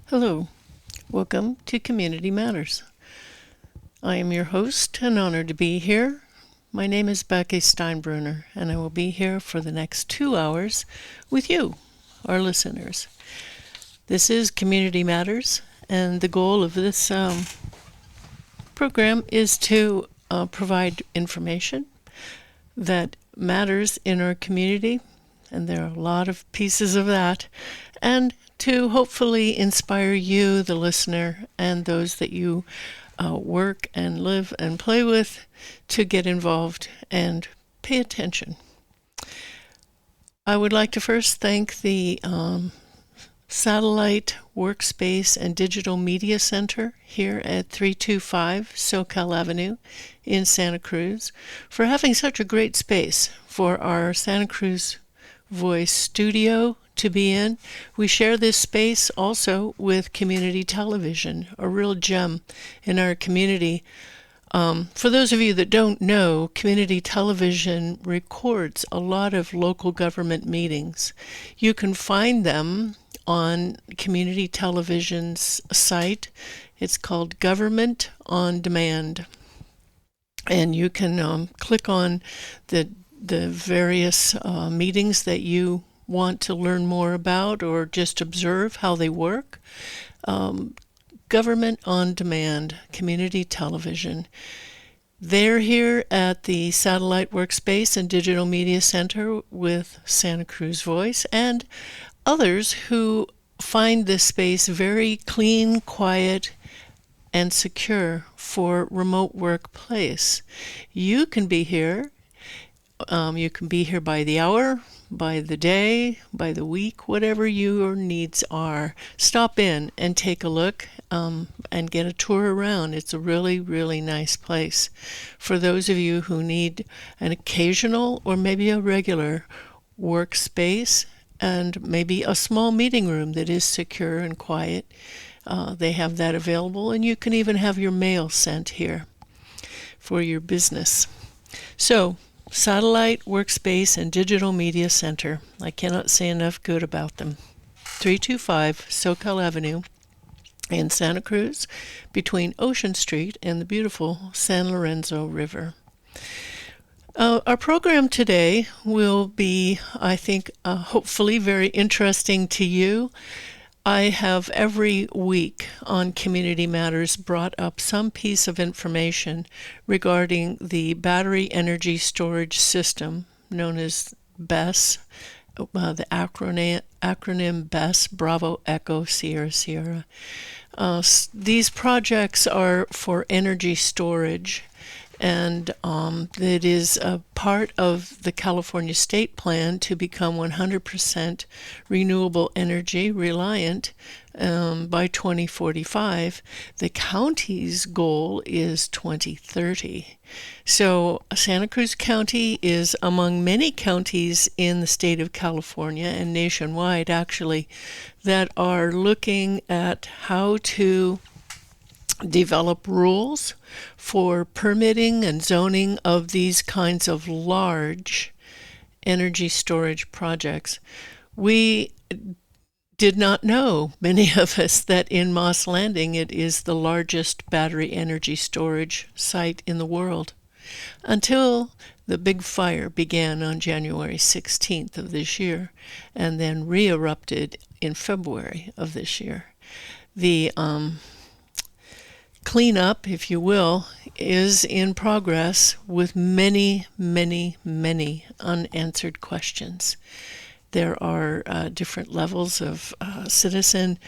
Hello, welcome to Community Matters. I am your host and honored to be here. My name is Becky Steinbrunner, and I will be here for the next 2 hours with you, our listeners. This is Community Matters, and the goal of this program is to provide information that matters in our community, and there are a lot of pieces of that, and to hopefully inspire you, the listener, and those that you work and live and play with to get involved and pay attention. I would like to first thank the Satellite Workspace and Digital Media Center here at 325 SoCal Avenue in Santa Cruz for having such a great space for our Santa Cruz Voice studio to be in. We share this space also with community television, a real gem in our community. For those of you that don't know, community television records a lot of local government meetings. You can find them on community television's site. It's called Government on Demand. And you can click on the various meetings that you want to learn more about or just observe how they work. Government on Demand, community television. They're here at the Satellite Workspace and Digital Media Center with Santa Cruz Voice and others who find this space very clean, quiet, and secure for remote workplace. You can be here. You can be here by the hour, by the day, by the week, whatever your needs are. Stop in and take a look and get a tour around. It's a really, really nice place. For those of you who need an occasional or maybe a regular workspace and maybe a small meeting room that is secure and quiet, they have that available, and you can even have your mail sent here for your business. So, Satellite Workspace and Digital Media Center. I cannot say enough good about them. 325 SoCal Avenue in Santa Cruz, between Ocean Street and the beautiful San Lorenzo River. Our program today will be, I think, hopefully very interesting to you. I have every week on Community Matters brought up some piece of information regarding the battery energy storage system known as BESS, the acronym BESS, Bravo Echo Sierra Sierra. These projects are for energy storage, and it is a part of the California state plan to become 100% renewable energy reliant by 2045. The county's goal is 2030. So Santa Cruz County is among many counties in the state of California and nationwide, actually, that are looking at how to develop rules for permitting and zoning of these kinds of large energy storage projects. We did not know, many of us, that in Moss Landing it is the largest battery energy storage site in the world until the big fire began on January 16th of this year and then re-erupted in February of this year. The cleanup, if you will, is in progress with many, many, many unanswered questions. There are different levels of citizen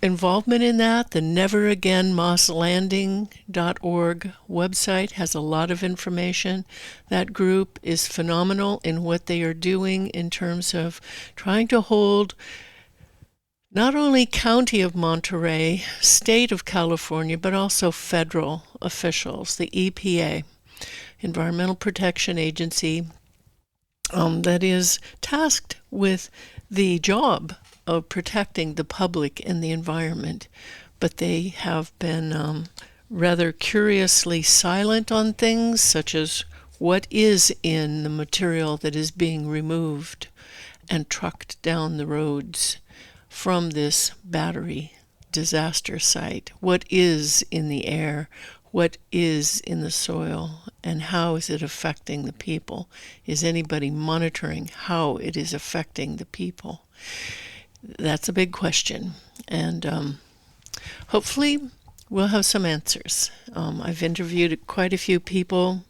involvement in that. The neveragainmosslanding.org website has a lot of information. That group is phenomenal in what they are doing in terms of trying to hold not only County of Monterey, State of California, but also federal officials, the EPA, Environmental Protection Agency, that is tasked with the job of protecting the public and the environment. But they have been rather curiously silent on things such as what is in the material that is being removed and trucked down the roads from this battery disaster site. What is in the air? What is in the soil? And how is it affecting the people? Is anybody monitoring how it is affecting the people? That's a big question. And hopefully we'll have some answers. I've interviewed quite a few people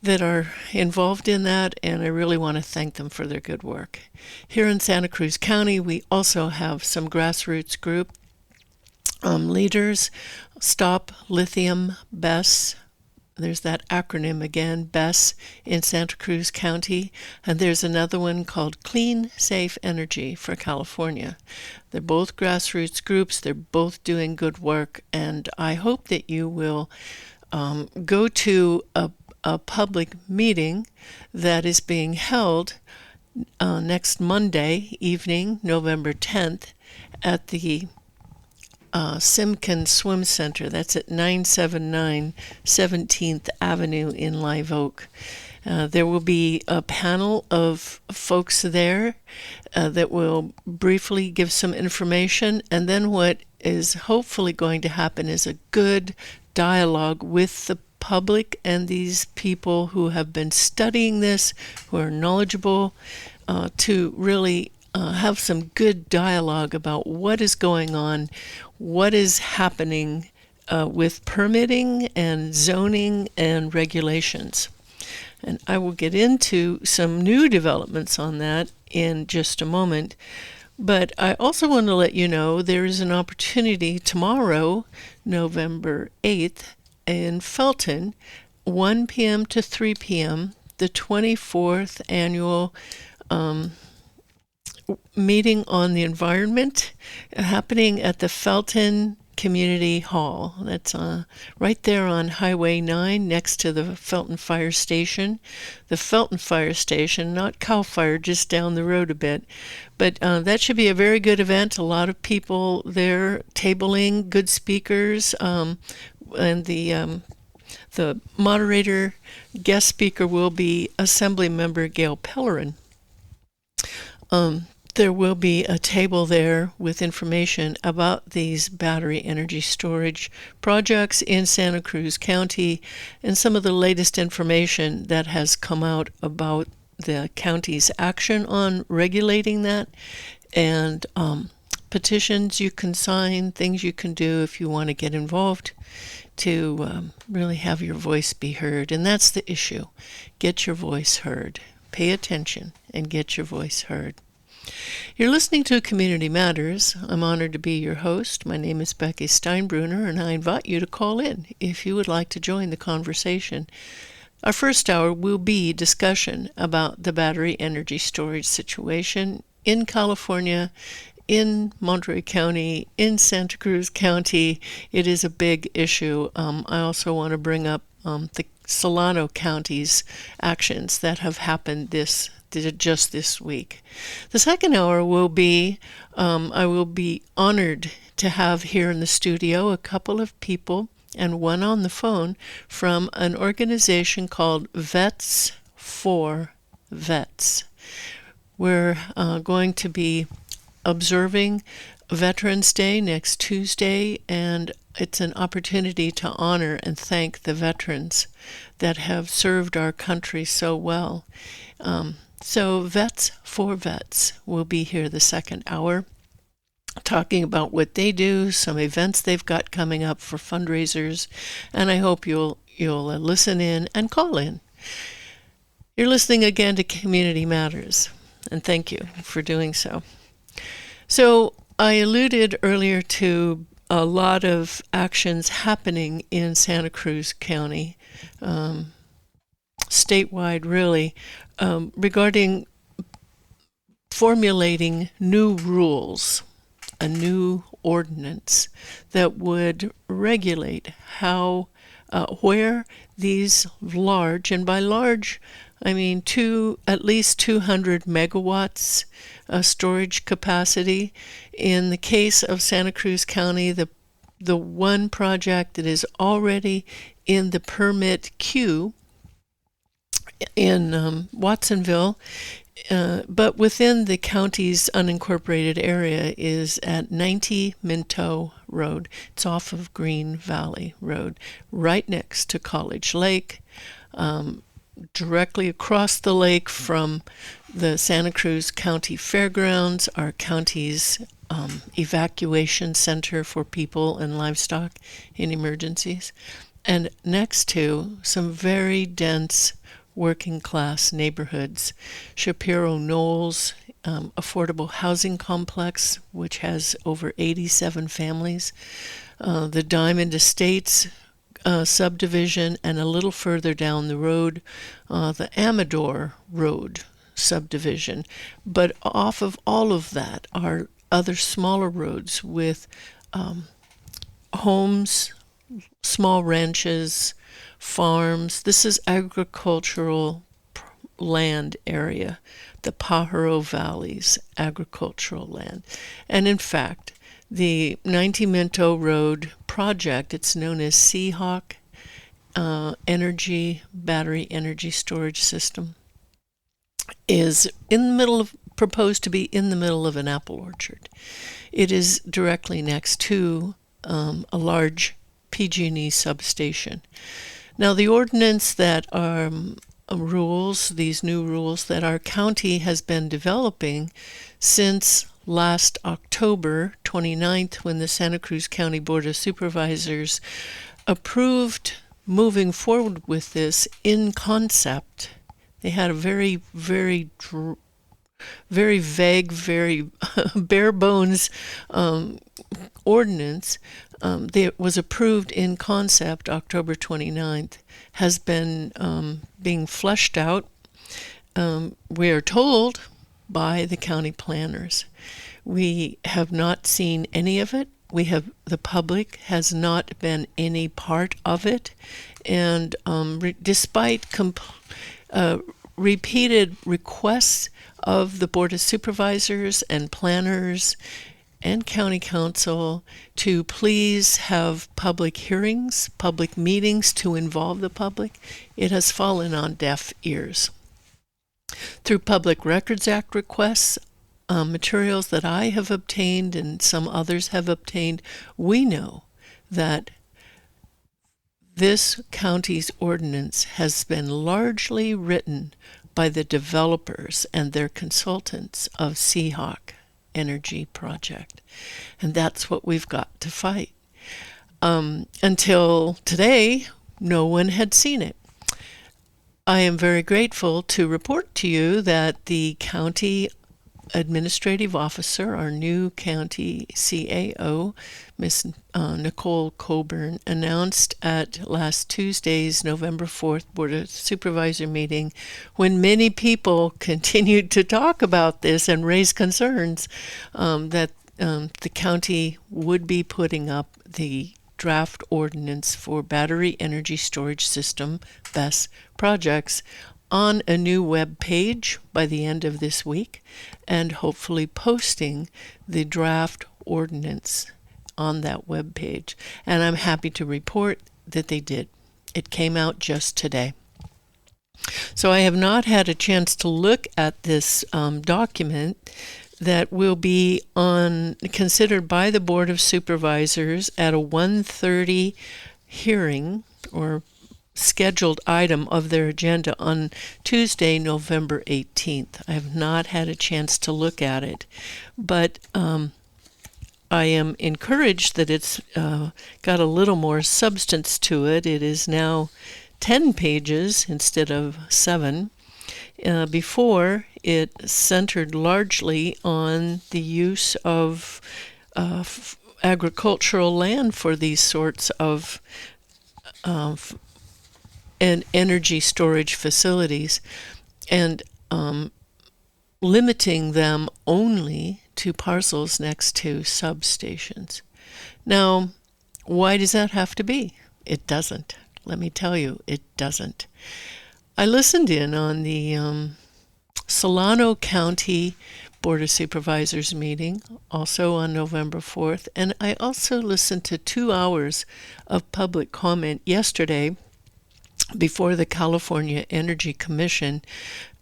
that are involved in that, and I really want to thank them for their good work. Here in Santa Cruz County, we also have some grassroots group leaders. Stop Lithium BESS. There's that acronym again, BESS, in Santa Cruz County. And there's another one called Clean, Safe Energy for California. They're both grassroots groups. They're both doing good work. And I hope that you will go to a public meeting that is being held next Monday evening, November 10th, at the Simkin Swim Center. That's at 979 17th Avenue in Live Oak. There will be a panel of folks there that will briefly give some information, and then what is hopefully going to happen is a good dialogue with the public and these people who have been studying this, who are knowledgeable, to really have some good dialogue about what is going on, what is happening with permitting and zoning and regulations. And I will get into some new developments on that in just a moment. But I also want to let you know there is an opportunity tomorrow, November 8th, in Felton, 1 p.m. to 3 p.m., the 24th annual meeting on the environment happening at the Felton Community Hall. That's right there on Highway 9 next to the Felton Fire Station. The Felton Fire Station, not Cal Fire, just down the road a bit. But that should be a very good event. A lot of people there tabling, good speakers, and the moderator, guest speaker will be Assembly Member Gail Pellerin. There will be a table there with information about these battery energy storage projects in Santa Cruz County and some of the latest information that has come out about the county's action on regulating that, and petitions you can sign, things you can do if you want to get involved to really have your voice be heard. And that's the issue. Get your voice heard. Pay attention and get your voice heard. You're listening to Community Matters. I'm honored to be your host. My name is Becky Steinbruner, and I invite you to call in if you would like to join the conversation. Our first hour will be discussion about the battery energy storage situation in California, in Monterey County, in Santa Cruz County. It is a big issue. I also want to bring up the Solano County's actions that have happened just this week. The second hour will be, I will be honored to have here in the studio a couple of people and one on the phone from an organization called Vets for Vets. We're going to be observing Veterans Day next Tuesday, and it's an opportunity to honor and thank the veterans that have served our country so well. So Vets for Vets will be here the second hour, talking about what they do, some events they've got coming up for fundraisers, and I hope you'll listen in and call in. You're listening again to Community Matters, and thank you for doing so. So I alluded earlier to a lot of actions happening in Santa Cruz County, statewide really, regarding formulating new rules, a new ordinance that would regulate how, where these large, and by large I mean at least 200 megawatts storage capacity. In the case of Santa Cruz County, the one project that is already in the permit queue in Watsonville but within the county's unincorporated area is at 90 Minto Road. It's off of Green Valley Road, right next to College Lake, directly across the lake from the Santa Cruz County Fairgrounds, our county's evacuation center for people and livestock in emergencies, and next to some very dense working class neighborhoods. Shapiro Knolls Affordable Housing Complex, which has over 87 families, the Diamond Estates subdivision, and a little further down the road, the Amador Road subdivision. But off of all of that are other smaller roads with homes, small ranches, farms. This is agricultural land area, the Pajaro Valley's agricultural land. And in fact, the 90 Minto Road project, it's known as Seahawk Battery Energy Storage System, is in the middle of, proposed to be in the middle of an apple orchard. It is directly next to a large PG&E substation. Now, the ordinance that these new rules that our county has been developing since last October 29th, when the Santa Cruz County Board of Supervisors approved moving forward with this in concept. They had a very, very vague, very bare bones ordinance. It was approved in concept October 29th, has been being fleshed out, we are told, by the county planners. We have not seen any of it. The public has not been any part of it, and despite repeated requests of the Board of Supervisors and planners and County Council to please have public hearings, public meetings to involve the public, it has fallen on deaf ears. Through Public Records Act requests, materials that I have obtained and some others have obtained, we know that this county's ordinance has been largely written by the developers and their consultants of Seahawk Energy Project. And that's what we've got to fight. Until today, no one had seen it. I am very grateful to report to you that the county administrative officer, our new county CAO, Miss Nicole Coburn, announced at last Tuesday's November 4th Board of Supervisor meeting, when many people continued to talk about this and raise concerns, that the county would be putting up the draft ordinance for battery energy storage system BESS projects on a new web page by the end of this week, and hopefully posting the draft ordinance on that web page. And I'm happy to report that they did. It came out just today. So I have not had a chance to look at this document that will be considered by the Board of Supervisors at a 1:30 hearing or scheduled item of their agenda on Tuesday, November 18th. I have not had a chance to look at it, but I am encouraged that it's got a little more substance to it. It is now 10 pages instead of 7. Before, it centered largely on the use of agricultural land for these sorts of energy storage facilities, and limiting them only to parcels next to substations. Now, why does that have to be? It doesn't. Let me tell you, it doesn't. I listened in on the Solano County Board of Supervisors meeting, also on November 4th, and I also listened to 2 hours of public comment yesterday before the California Energy Commission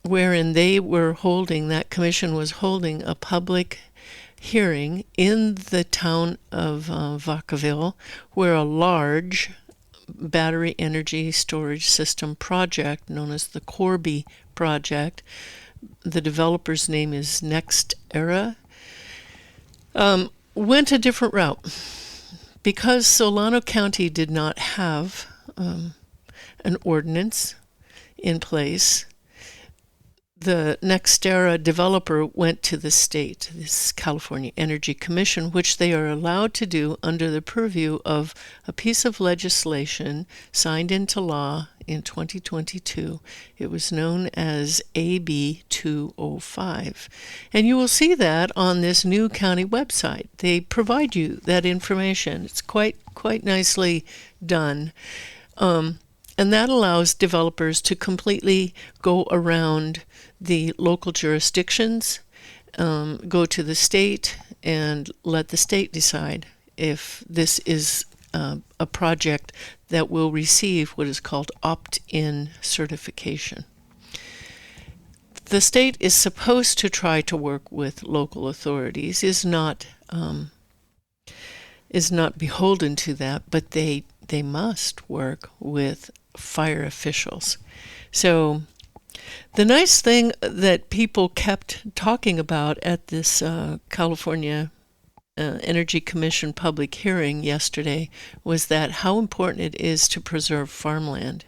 wherein that commission was holding a public hearing in the town of Vacaville, where a large battery energy storage system project known as the Corby project, the developer's name is NextEra, went a different route. Because Solano County did not have an ordinance in place, the NextEra developer went to the state, this California Energy Commission, which they are allowed to do under the purview of a piece of legislation signed into law in 2022. It was known as AB 205. And you will see that on this new county website. They provide you that information. It's quite nicely done. And that allows developers to completely go around the local jurisdictions, go to the state, and let the state decide if this is a project that will receive what is called opt-in certification. The state is supposed to try to work with local authorities, is not beholden to that, but they must work with fire officials. So the nice thing that people kept talking about at this California Energy Commission public hearing yesterday was that how important it is to preserve farmland.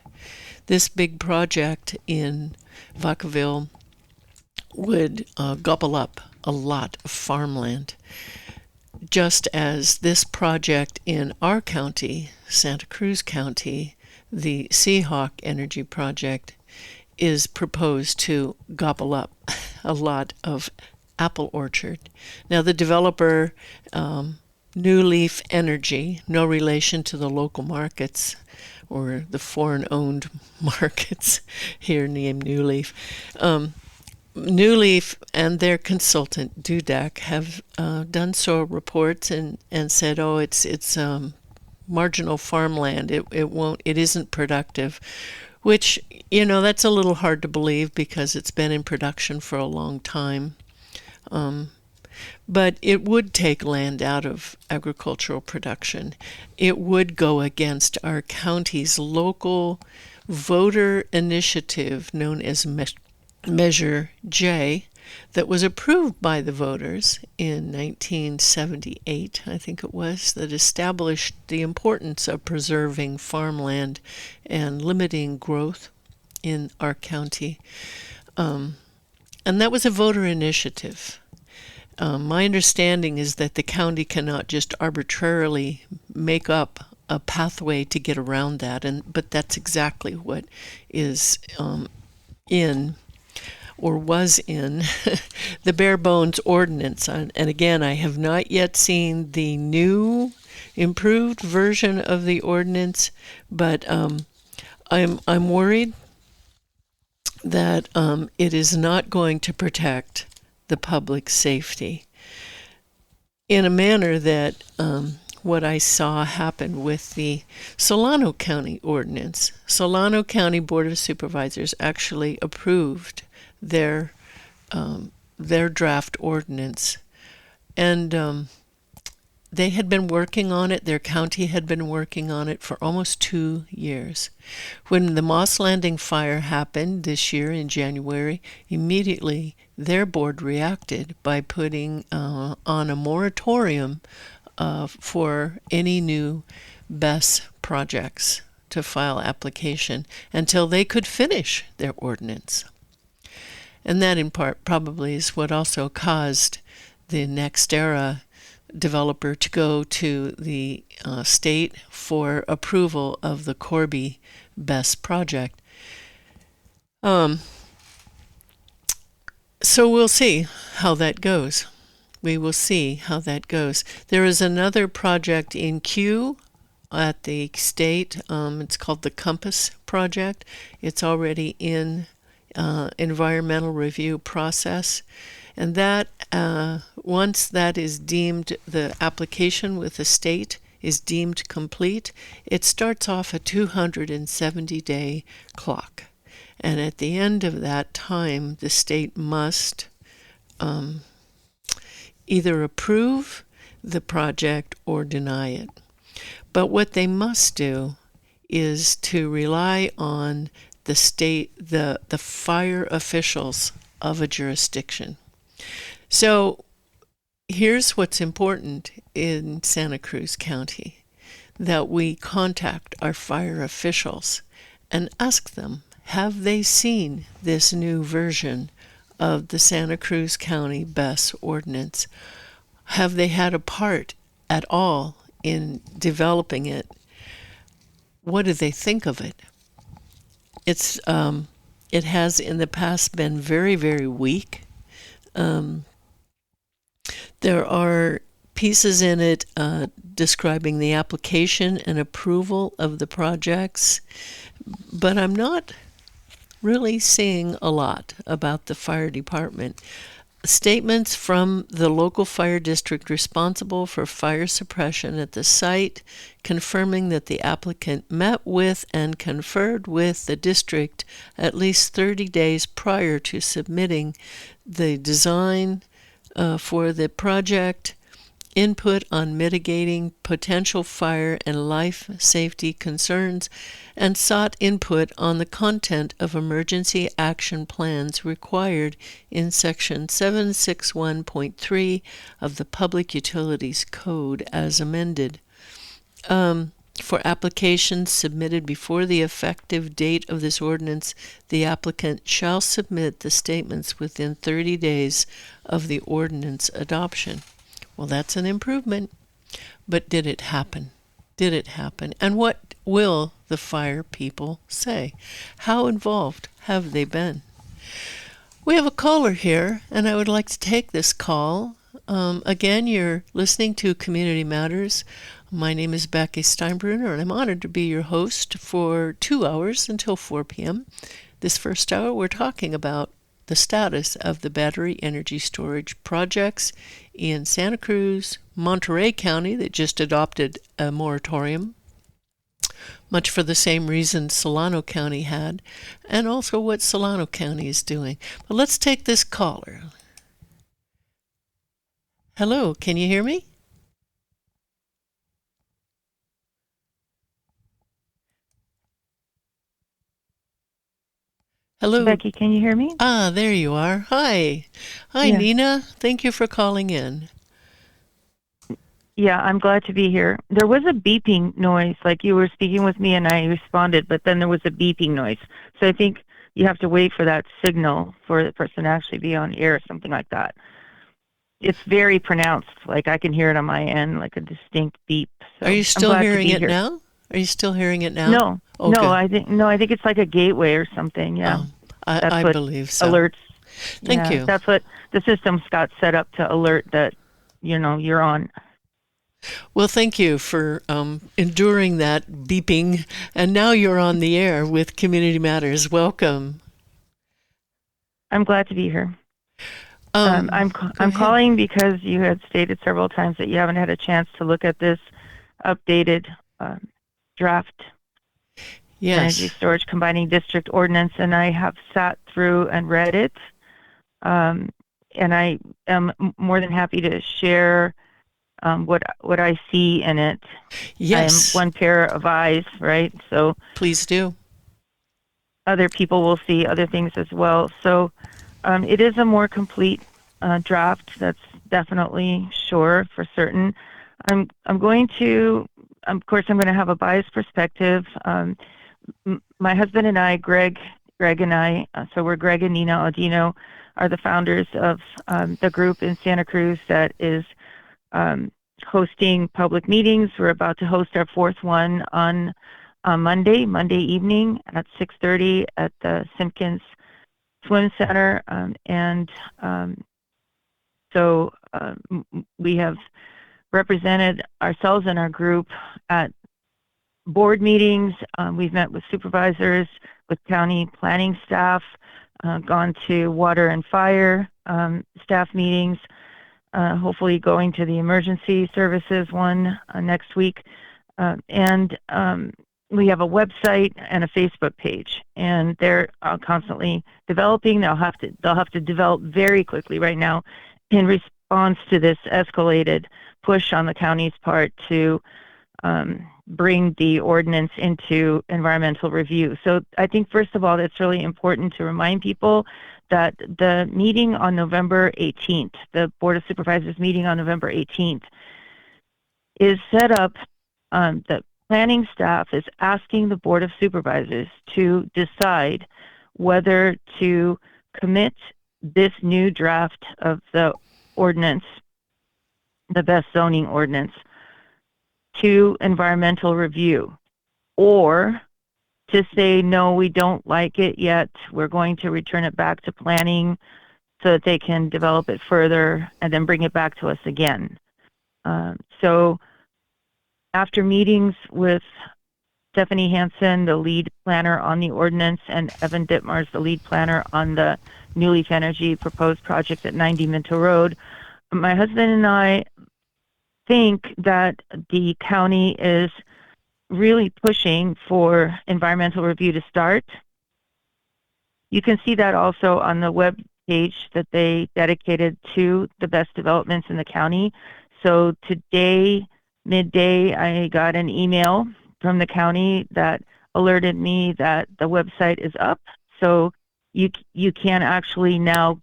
This big project in Vacaville would gobble up a lot of farmland, just as this project in our county, Santa Cruz County, the Seahawk Energy Project, is proposed to gobble up a lot of apple orchard. Now the developer, New Leaf Energy, no relation to the local markets or the foreign-owned markets here named New Leaf. New Leaf and their consultant Dudek have done soil reports and said, oh, it's marginal farmland. It isn't productive, which, that's a little hard to believe because it's been in production for a long time. But it would take land out of agricultural production. It would go against our county's local voter initiative known as Measure J that was approved by the voters in 1978, I think it was, that established the importance of preserving farmland and limiting growth in our county. And that was a voter initiative. My understanding is that the county cannot just arbitrarily make up a pathway to get around that, but that's exactly what is in or was in the bare bones ordinance. And again, I have not yet seen the new improved version of the ordinance, but I'm worried that it is not going to protect the public safety in a manner that what I saw happen with the Solano County ordinance. Solano County Board of Supervisors actually approved their draft ordinance, and they had been working on it. Their county had been working on it for almost 2 years. When the Moss Landing fire happened this year in January, immediately their board reacted by putting on a moratorium for any new BESS projects to file application until they could finish their ordinance. And that in part probably is what also caused the NextEra developer to go to the state for approval of the Corby BESS project. So we'll see how that goes. We will see how that goes. There is another project in queue at the state. It's called the Compass Project. It's already in environmental review process, and that once that is deemed, the application with the state is deemed complete, it starts off a 270-day clock, And at the end of that time, the state must either approve the project or deny it. But what they must do is to rely on the state, the fire officials of a jurisdiction. So here's what's important in Santa Cruz County, that we contact our fire officials and ask them, have they seen this new version of the Santa Cruz County BESS ordinance? Have they had a part at all in developing it? What do they think of it? It has in the past been very, very weak. There are pieces in it describing the application and approval of the projects, but I'm not really seeing a lot about the fire department. Statements from the local fire district responsible for fire suppression at the site, confirming that the applicant met with and conferred with the district at least 30 days prior to submitting the design for the project, input on mitigating potential fire and life safety concerns, and sought input on the content of emergency action plans required in Section 761.3 of the Public Utilities Code as amended. For applications submitted before the effective date of this ordinance, the applicant shall submit the statements within 30 days of the ordinance adoption. Well, that's an improvement. But did it happen? Did it happen? And what will the fire people say? How involved have they been? We have a caller here, and I would like to take this call. Again, you're listening to Community Matters. My name is Becky Steinbruner, and I'm honored to be your host for 2 hours until 4 p.m. This first hour, we're talking about the status of the battery energy storage projects in Santa Cruz, Monterey County that just adopted a moratorium, much for the same reason Solano County had, and also what Solano County is doing. But let's take this caller. Hello, can you hear me? Hello. Becky, can you hear me? Ah, there you are. Hi. Hi, Yeah. Nina. Thank you for calling in. Yeah, I'm glad to be here. There was a beeping noise, like you were speaking with me and I responded, but then there was a beeping noise. So I think you have to wait for that signal for the person to actually be on air or something like that. It's very pronounced, like I can hear it on my end, like a distinct beep. So Are you still I'm glad hearing to be it here. now? Are you still hearing it now? No, Oh, no, good. I think it's like a gateway or something. Yeah, that's I what believe so. alerts. Thank Yeah, you. that's what the system's got set up to alert that you're on. Well, thank you for enduring that beeping, and now you're on the air with Community Matters. Welcome. I'm glad to be here. Go I'm ahead. calling because you had stated several times that you haven't had a chance to look at this updated draft energy Yes. storage combining district ordinance, and I have sat through and read it, and I am more than happy to share what I see in it. Yes. I am one pair of eyes, right? So Please do. other people will see other things as well. So it is a more complete draft. That's definitely sure for certain. I'm going to, of course, I'm going to have a biased perspective. My husband and I, Greg and I, so we're Greg and Nina Audion, are the founders of the group in Santa Cruz that is hosting public meetings. We're about to host our fourth one on Monday evening at 6:30 at the Simpkins Swim Center, so we have represented ourselves and our group at board meetings. We've met with supervisors, with county planning staff, gone to water and fire staff meetings, hopefully going to the emergency services one next week. And we have a website and a Facebook page, and they're constantly developing. They'll have to develop very quickly right now in response to this escalated push on the county's part to bring the ordinance into environmental review. So I think, first of all, it's really important to remind people that the meeting on November 18th, the Board of Supervisors meeting on November 18th, is set up. The planning staff is asking the Board of Supervisors to decide whether to commit this new draft of the ordinance, the BESS zoning ordinance, to environmental review, or to say, no, we don't like it yet, we're going to return it back to planning so that they can develop it further and then bring it back to us again. So after meetings with Stephanie Hansen, the lead planner on the ordinance, and Evan Dittmars, the lead planner on the New Leaf Energy proposed project at 90 Minto Road, my husband and I think that the county is really pushing for environmental review to start. You can see that also on the web page that they dedicated to the best developments in the county. So today, midday, I got an email from the county that alerted me that the website is up. So you can actually now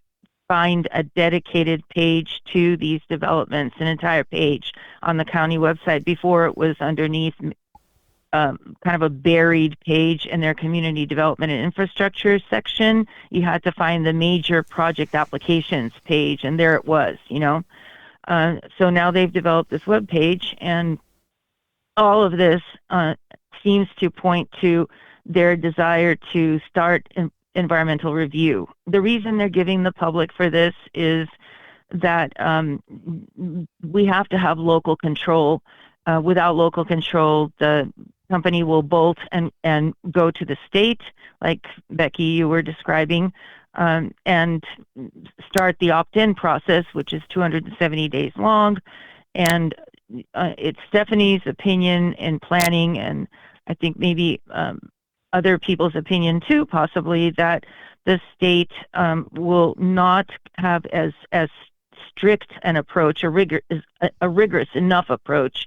find a dedicated page to these developments, an entire page on the county website. Before, it was underneath kind of a buried page in their community development and infrastructure section. You had to find the major project applications page, and there it was, you know. So now they've developed this web page, and all of this seems to point to their desire to start environmental review. The reason they're giving the public for this is that we have to have local control. Without local control, the company will bolt and go to the state, like Becky, you were describing, and start the opt-in process, which is 270 days long. And it's Stephanie's opinion in planning, and I think maybe other people's opinion too, possibly, that the state will not have as strict an approach, a rigorous enough approach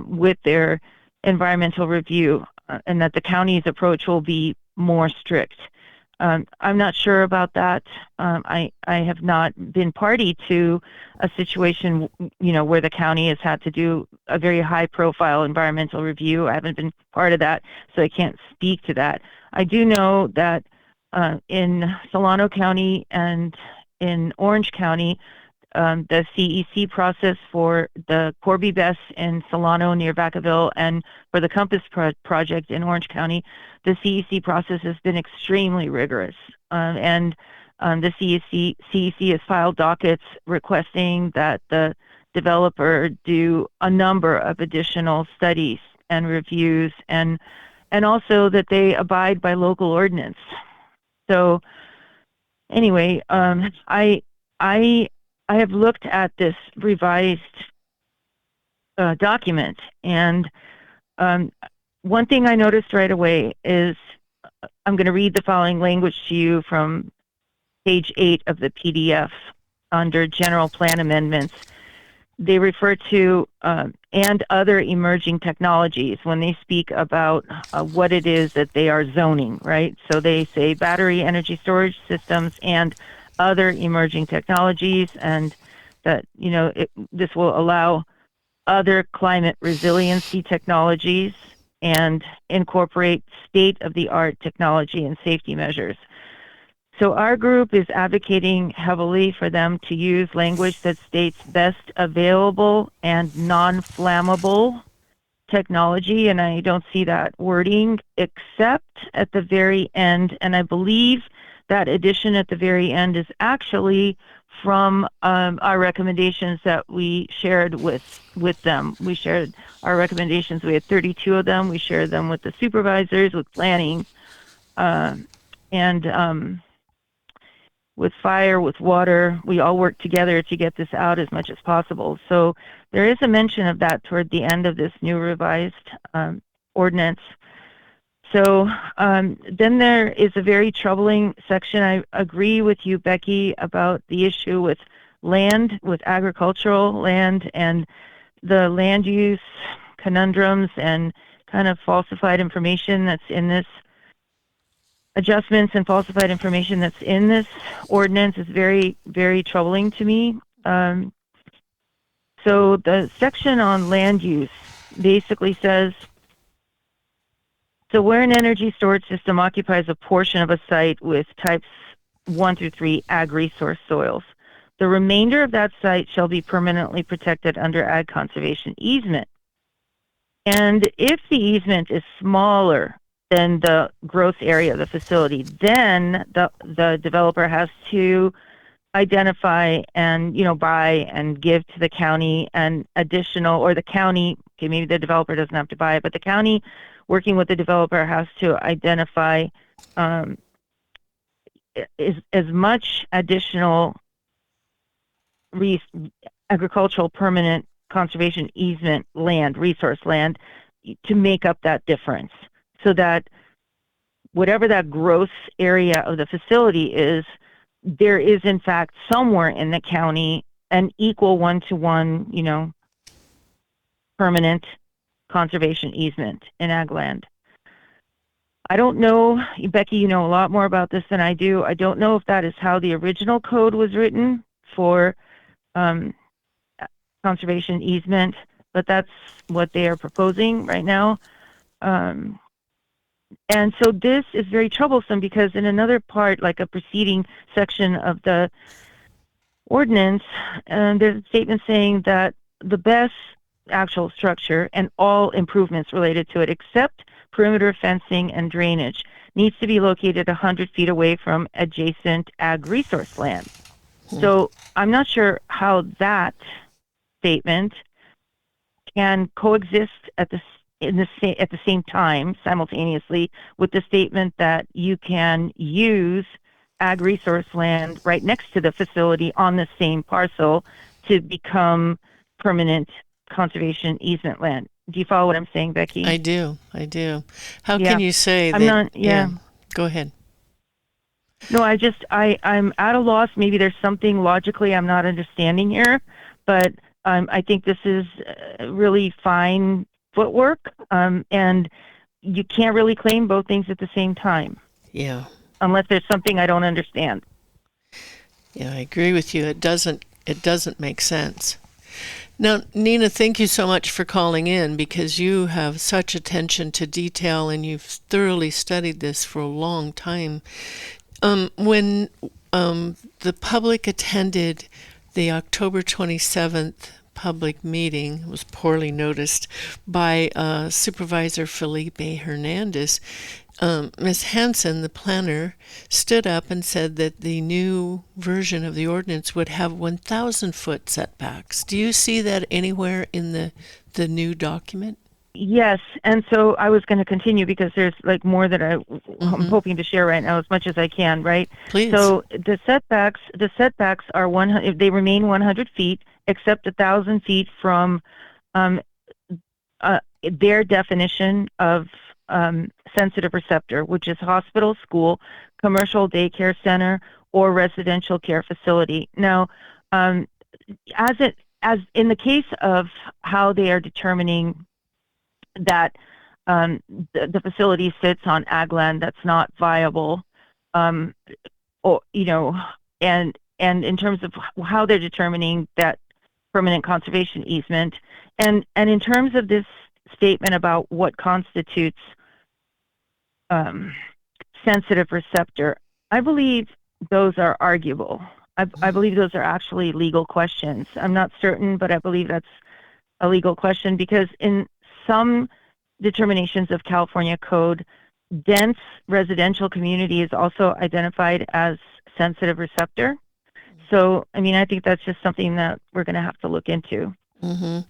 with their environmental review, and that the county's approach will be more strict. I'm not sure about that. I have not been party to a situation, you know, where the county has had to do a very high-profile environmental review. I haven't been part of that, so I can't speak to that. I do know that in Solano County and in Orange County, the CEC process for the Corby BESS in Solano near Vacaville and for the Compass project in Orange County, the CEC process has been extremely rigorous. And the CEC has filed dockets requesting that the developer do a number of additional studies and reviews, and also that they abide by local ordinance. So anyway, I have looked at this revised document, and one thing I noticed right away is, I'm going to read the following language to you from page 8 of the PDF under General Plan Amendments. They refer to and other emerging technologies when they speak about what it is that they are zoning, right? So they say battery energy storage systems and other emerging technologies, and that, you know, this will allow other climate resiliency technologies and incorporate state-of-the-art technology and safety measures. So our group is advocating heavily for them to use language that states best available and non-flammable technology, and I don't see that wording except at the very end, and I believe that addition at the very end is actually from our recommendations that we shared with them. We shared our recommendations. We had 32 of them. We shared them with the supervisors, with planning, and with fire, with water. We all worked together to get this out as much as possible. So there is a mention of that toward the end of this new revised ordinance. So then there is a very troubling section. I agree with you, Becky, about the issue with land, with agricultural land, and the land use conundrums and kind of falsified information that's in this adjustments and falsified information that's in this ordinance is very, very troubling to me. So the section on land use basically says, so where an energy storage system occupies a portion of a site with types 1 through 3 ag resource soils, the remainder of that site shall be permanently protected under ag conservation easement. And if the easement is smaller than the gross area of the facility, then the developer has to identify and buy and give to the county an additional, or the county, okay, maybe the developer doesn't have to buy it, but the county working with the developer has to identify as much additional agricultural permanent conservation easement land, resource land, to make up that difference, so that whatever that gross area of the facility is, there is in fact somewhere in the county an equal 1-to-1, permanent conservation easement in ag land. I don't know, Becky, you know a lot more about this than I do. I don't know if that is how the original code was written for conservation easement, but that's what they are proposing right now. And so this is very troublesome because in another part, like a preceding section of the ordinance, there's a statement saying that the BESS actual structure and all improvements related to it, except perimeter fencing and drainage, needs to be located 100 feet away from adjacent ag resource land. So I'm not sure how that statement can coexist at the same time, simultaneously, with the statement that you can use ag resource land right next to the facility on the same parcel to become permanent conservation easement land. Do you follow what I'm saying, Becky? I do. How can you say that? Go ahead. No, I'm at a loss. Maybe there's something logically I'm not understanding here, but I think this is really fine footwork, and you can't really claim both things at the same time. Yeah. Unless there's something I don't understand. Yeah, I agree with you. It doesn't make sense. Now, Nina, thank you so much for calling in, because you have such attention to detail and you've thoroughly studied this for a long time. When the public attended the October 27th public meeting, it was poorly noticed by Supervisor Felipe Hernandez, Ms. Hansen, the planner, stood up and said that the new version of the ordinance would have 1,000-foot setbacks. Do you see that anywhere in the new document? Yes, and so I was going to continue because there's like more that I'm hoping to share right now as much as I can, right? Please. So the setbacks are 100. They remain 100 feet, except 1,000 feet from their definition of sensitive receptor, which is hospital, school, commercial daycare center, or residential care facility. Now, as in the case of how they are determining that the facility sits on ag land that's not viable, and in terms of how they're determining that permanent conservation easement, and in terms of this statement about what constitutes sensitive receptor, I believe those are arguable. I believe those are actually legal questions. I'm not certain, but I believe that's a legal question, because in some determinations of California code, dense residential community is also identified as sensitive receptor. So, I mean, I think that's just something that we're going to have to look into. Mm-hmm.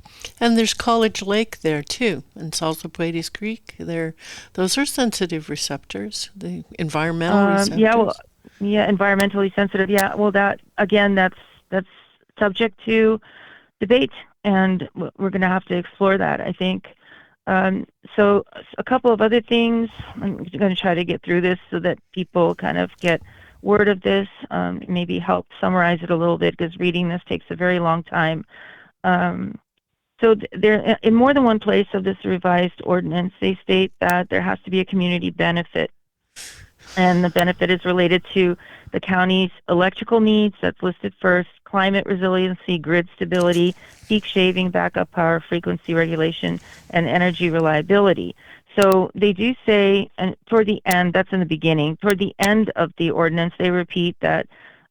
And there's College Lake there too, and Salsopuedes Creek. Those are sensitive receptors, the environmental receptors. Environmentally sensitive. Yeah, well, that's subject to debate, and we're going to have to explore that, I think. So a couple of other things. I'm going to try to get through this so that people kind of get word of this, maybe help summarize it a little bit, because reading this takes a very long time. So there, in more than one place of this revised ordinance, they state that there has to be a community benefit, and the benefit is related to the county's electrical needs. That's listed first: climate resiliency, grid stability, peak shaving, backup power, frequency regulation, and energy reliability. So they do say, and toward the end, that's in the beginning, toward the end of the ordinance, they repeat that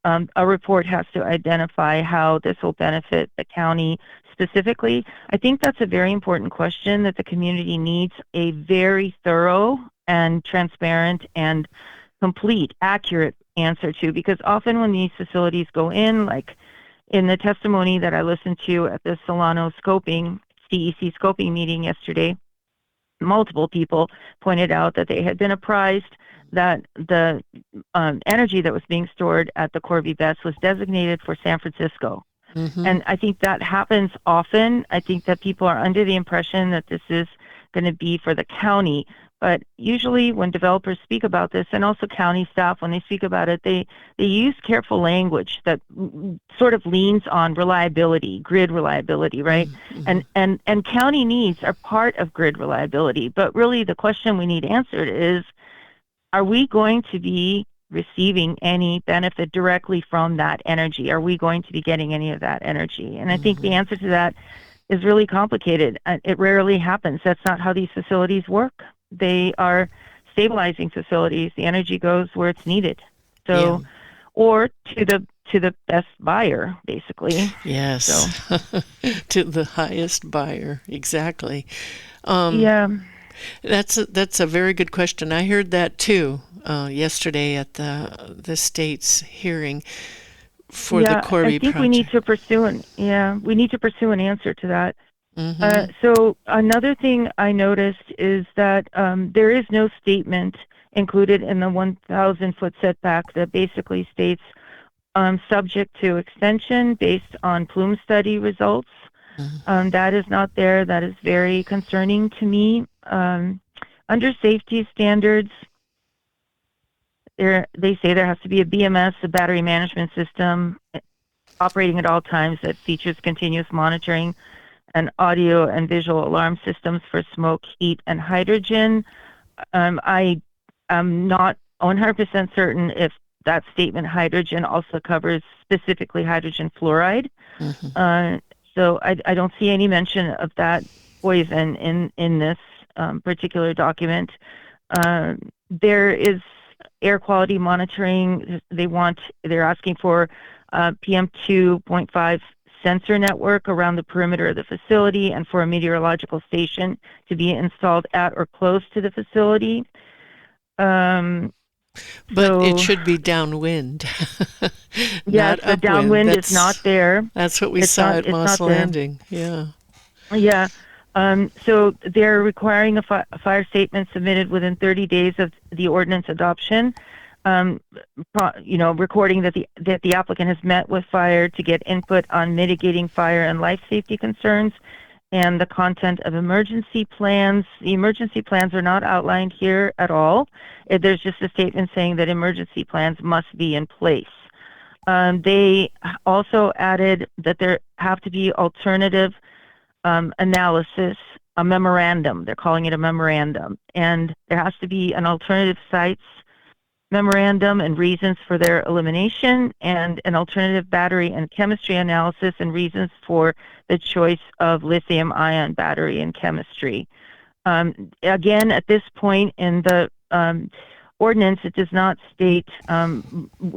a report has to identify how this will benefit the county specifically. I think that's a very important question that the community needs a very thorough and transparent and complete, accurate answer to, because often when these facilities go in, like in the testimony that I listened to at the Solano CEC scoping meeting yesterday, multiple people pointed out that they had been apprised that the energy that was being stored at the Corby BESS was designated for San Francisco. Mm-hmm. And I think that happens often. I think that people are under the impression that this is going to be for the county. But usually when developers speak about this, and also county staff, when they speak about it, they use careful language that sort of leans on reliability, grid reliability, right? Mm-hmm. And county needs are part of grid reliability. But really the question we need answered is, are we going to be receiving any benefit directly from that energy? Are we going to be getting any of that energy? And I think the answer to that is really complicated. It rarely happens. That's not how these facilities work. They are stabilizing facilities. The energy goes where it's needed. So, yeah. Or to the best buyer, basically. Yes. So. To the highest buyer, exactly. Yeah. That's a very good question. I heard that too yesterday at the state's hearing for the Corby project. I think we need to pursue an answer to that. Mm-hmm. So another thing I noticed is that there is no statement included in the 1,000-foot setback that basically states subject to extension based on plume study results. Mm-hmm. That is not there. That is very concerning to me. Under safety standards, they say there has to be a BMS, a battery management system, operating at all times that features continuous monitoring and audio and visual alarm systems for smoke, heat, and hydrogen. I am not 100% certain if that statement hydrogen also covers specifically hydrogen fluoride. Mm-hmm. So I don't see any mention of that poison in this particular document. There is air quality monitoring. They're asking for PM 2.5 sensor network around the perimeter of the facility, and for a meteorological station to be installed at or close to the facility. But it should be downwind. Yes, the downwind is not there. That's what we saw at Moss Landing. Yeah. Yeah. So they're requiring a fire statement submitted within 30 days of the ordinance adoption. Recording that the applicant has met with fire to get input on mitigating fire and life safety concerns, and the content of emergency plans. The emergency plans are not outlined here at all. There's just a statement saying that emergency plans must be in place. They also added that there have to be alternative analysis, a memorandum. They're calling it a memorandum. And there has to be an alternative sites memorandum and reasons for their elimination, and an alternative battery and chemistry analysis and reasons for the choice of lithium-ion battery and chemistry. Again, at this point in the ordinance, it does not state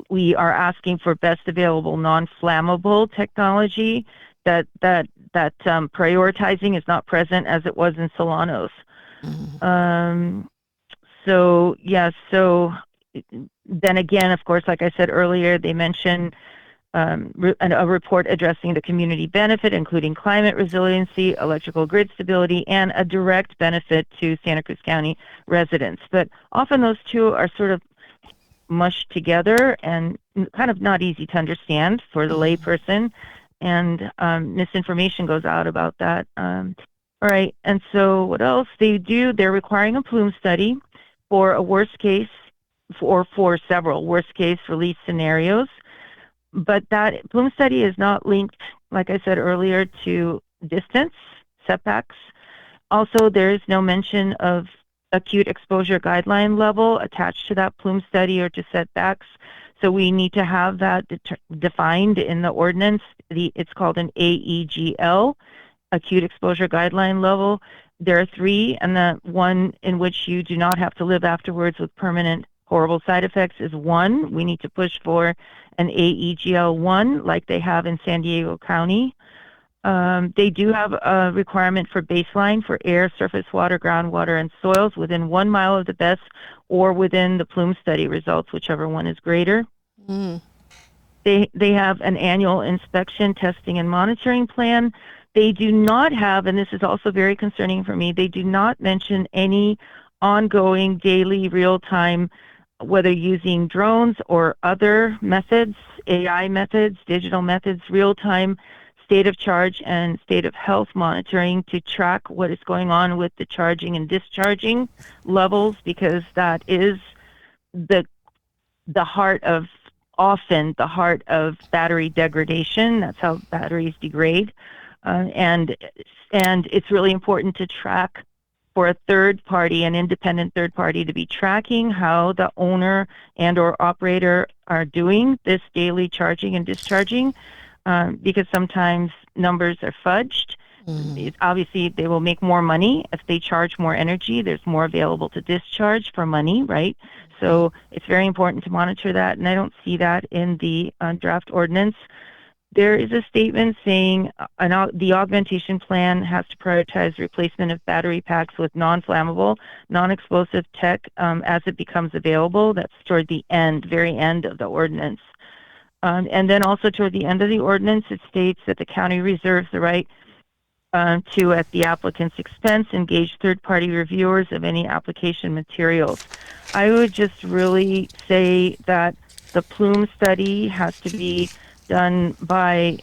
we are asking for best available non-flammable technology. That prioritizing is not present as it was in Solano's. Mm-hmm. So then again, of course, like I said earlier, they mention a report addressing the community benefit, including climate resiliency, electrical grid stability, and a direct benefit to Santa Cruz County residents. But often those two are sort of mushed together and kind of not easy to understand for the layperson, and misinformation goes out about that. All right, and so what else they do? They're requiring a plume study for a worst case, or for several worst case release scenarios. But that plume study is not linked, like I said earlier, to distance, setbacks. Also, there is no mention of acute exposure guideline level attached to that plume study or to setbacks. So we need to have that defined in the ordinance. It's called an AEGL, acute exposure guideline level. There are three, and the one in which you do not have to live afterwards with permanent horrible side effects is one. We need to push for an AEGL 1 like they have in San Diego County. They do have a requirement for baseline for air, surface water, groundwater, and soils within 1 mile of the BESS or within the plume study results, whichever one is greater. Mm. They have an annual inspection, testing, and monitoring plan. They do not have, and this is also very concerning for me, they do not mention any ongoing daily real-time, whether using drones or other methods, AI methods, digital methods, real-time state of charge and state of health monitoring to track what is going on with the charging and discharging levels, because that is the heart of, often the heart of battery degradation. That's how batteries degrade. And it's really important to track for a third party, an independent third party, to be tracking how the owner and or operator are doing this daily charging and discharging, because sometimes numbers are fudged. Obviously, they will make more money if they charge more energy. There's more available to discharge for money, right? So it's very important to monitor that, and I don't see that in the draft ordinance. There is a statement saying the augmentation plan has to prioritize replacement of battery packs with non-flammable, non-explosive tech as it becomes available. That's toward the end, very end of the ordinance. And then also toward the end of the ordinance, it states that the county reserves the right to, at the applicant's expense, engage third-party reviewers of any application materials. I would just really say that the plume study has to be done by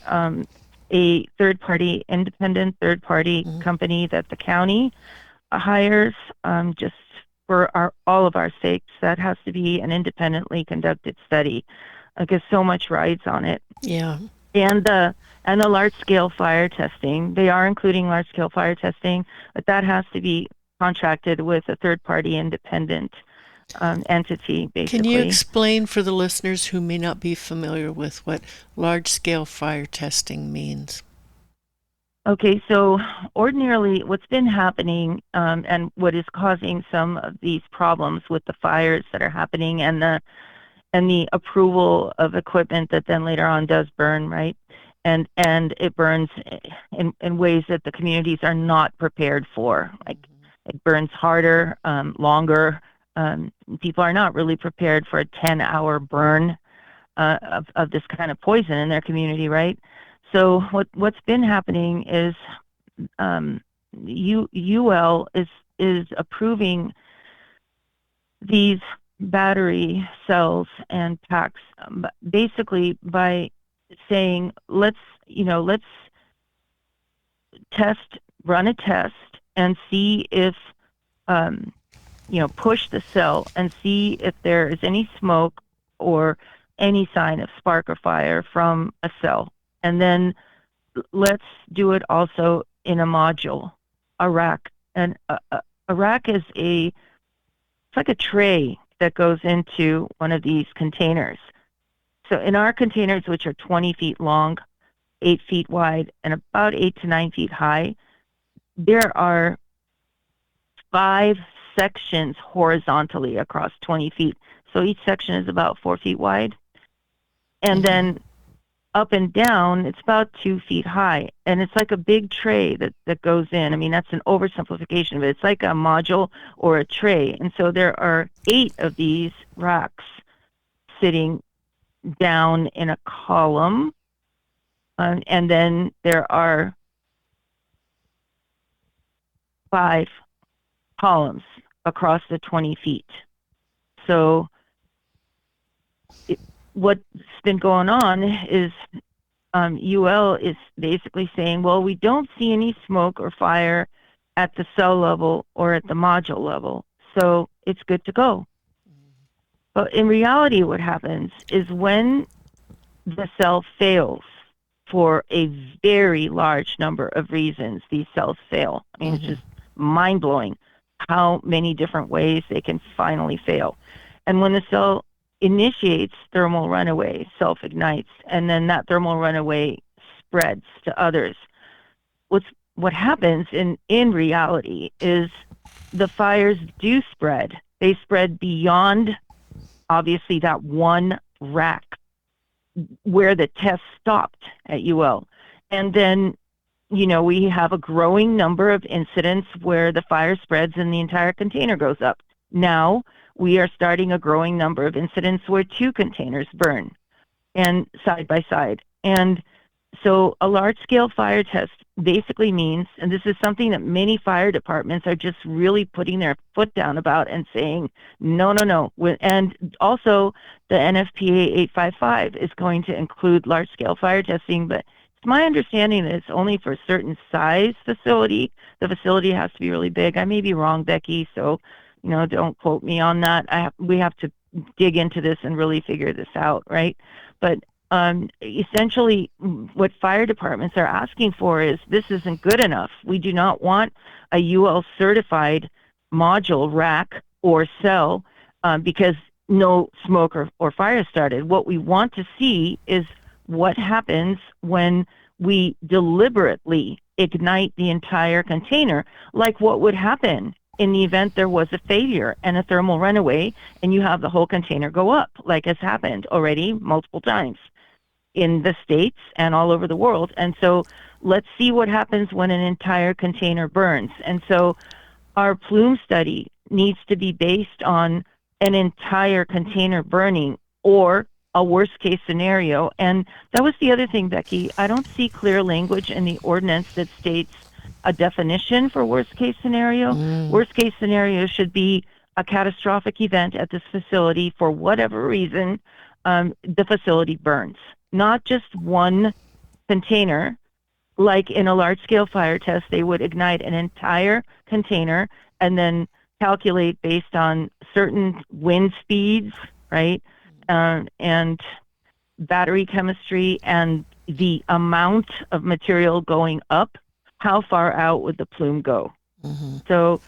a third-party, independent third-party company that the county hires, just for all of our sakes. That has to be an independently conducted study, because so much rides on it. Yeah. And the large-scale fire testing. They are including large-scale fire testing, but that has to be contracted with a third-party independent entity, basically. Can you explain for the listeners who may not be familiar with what large-scale fire testing means? Okay, so ordinarily what's been happening and what is causing some of these problems with the fires that are happening and the approval of equipment that then later on does burn, right? And it burns in ways that the communities are not prepared for. Like, it burns harder, longer. People are not really prepared for a 10-hour burn of this kind of poison in their community, right? So what's been happening is UL is approving these battery cells and packs basically by saying, let's run a test and see if push the cell and see if there is any smoke or any sign of spark or fire from a cell. And then let's do it also in a module, a rack. And a rack is it's like a tray that goes into one of these containers. So in our containers, which are 20 feet long, 8 feet wide, and about 8 to 9 feet high, there are 5 sections horizontally across 20 feet. So each section is about 4 feet wide. And then up and down, it's about 2 feet high. And it's like a big tray that goes in. I mean, that's an oversimplification, but it's like a module or a tray. And so there are 8 of these racks sitting down in a column. And then there are 5 columns across the 20 feet. So what's been going on is UL is basically saying, well, we don't see any smoke or fire at the cell level or at the module level. So it's good to go. But in reality, what happens is when the cell fails for a very large number of reasons, these cells fail. I mean, it's just mind-blowing how many different ways they can finally fail. And when the cell initiates thermal runaway, self-ignites, and then that thermal runaway spreads to others, what happens in reality is the fires do spread. They spread beyond, obviously, that one rack where the test stopped at UL. And then, we have a growing number of incidents where the fire spreads and the entire container goes up. Now, we are starting a growing number of incidents where 2 containers burn and side by side. And so a large-scale fire test basically means, and this is something that many fire departments are just really putting their foot down about and saying, no. And also the NFPA 855 is going to include large-scale fire testing, but it's my understanding that it's only for a certain size facility. The facility has to be really big. I may be wrong, Becky, so don't quote me on that. We have to dig into this and really figure this out, right? But essentially, what fire departments are asking for is this isn't good enough. We do not want a UL certified module, rack, or cell because no smoke or fire started. What we want to see is what happens when we deliberately ignite the entire container, like what would happen in the event there was a failure and a thermal runaway and you have the whole container go up, like has happened already multiple times in the States and all over the world. And so let's see what happens when an entire container burns. And so our plume study needs to be based on an entire container burning or a worst case scenario. And that was the other thing, Becky. I don't see clear language in the ordinance that states a definition for worst case scenario. Worst case scenario should be a catastrophic event at this facility for whatever reason, the facility burns. Not just one container, like in a large-scale fire test, they would ignite an entire container and then calculate based on certain wind speeds, right, and battery chemistry and the amount of material going up, how far out would the plume go? So,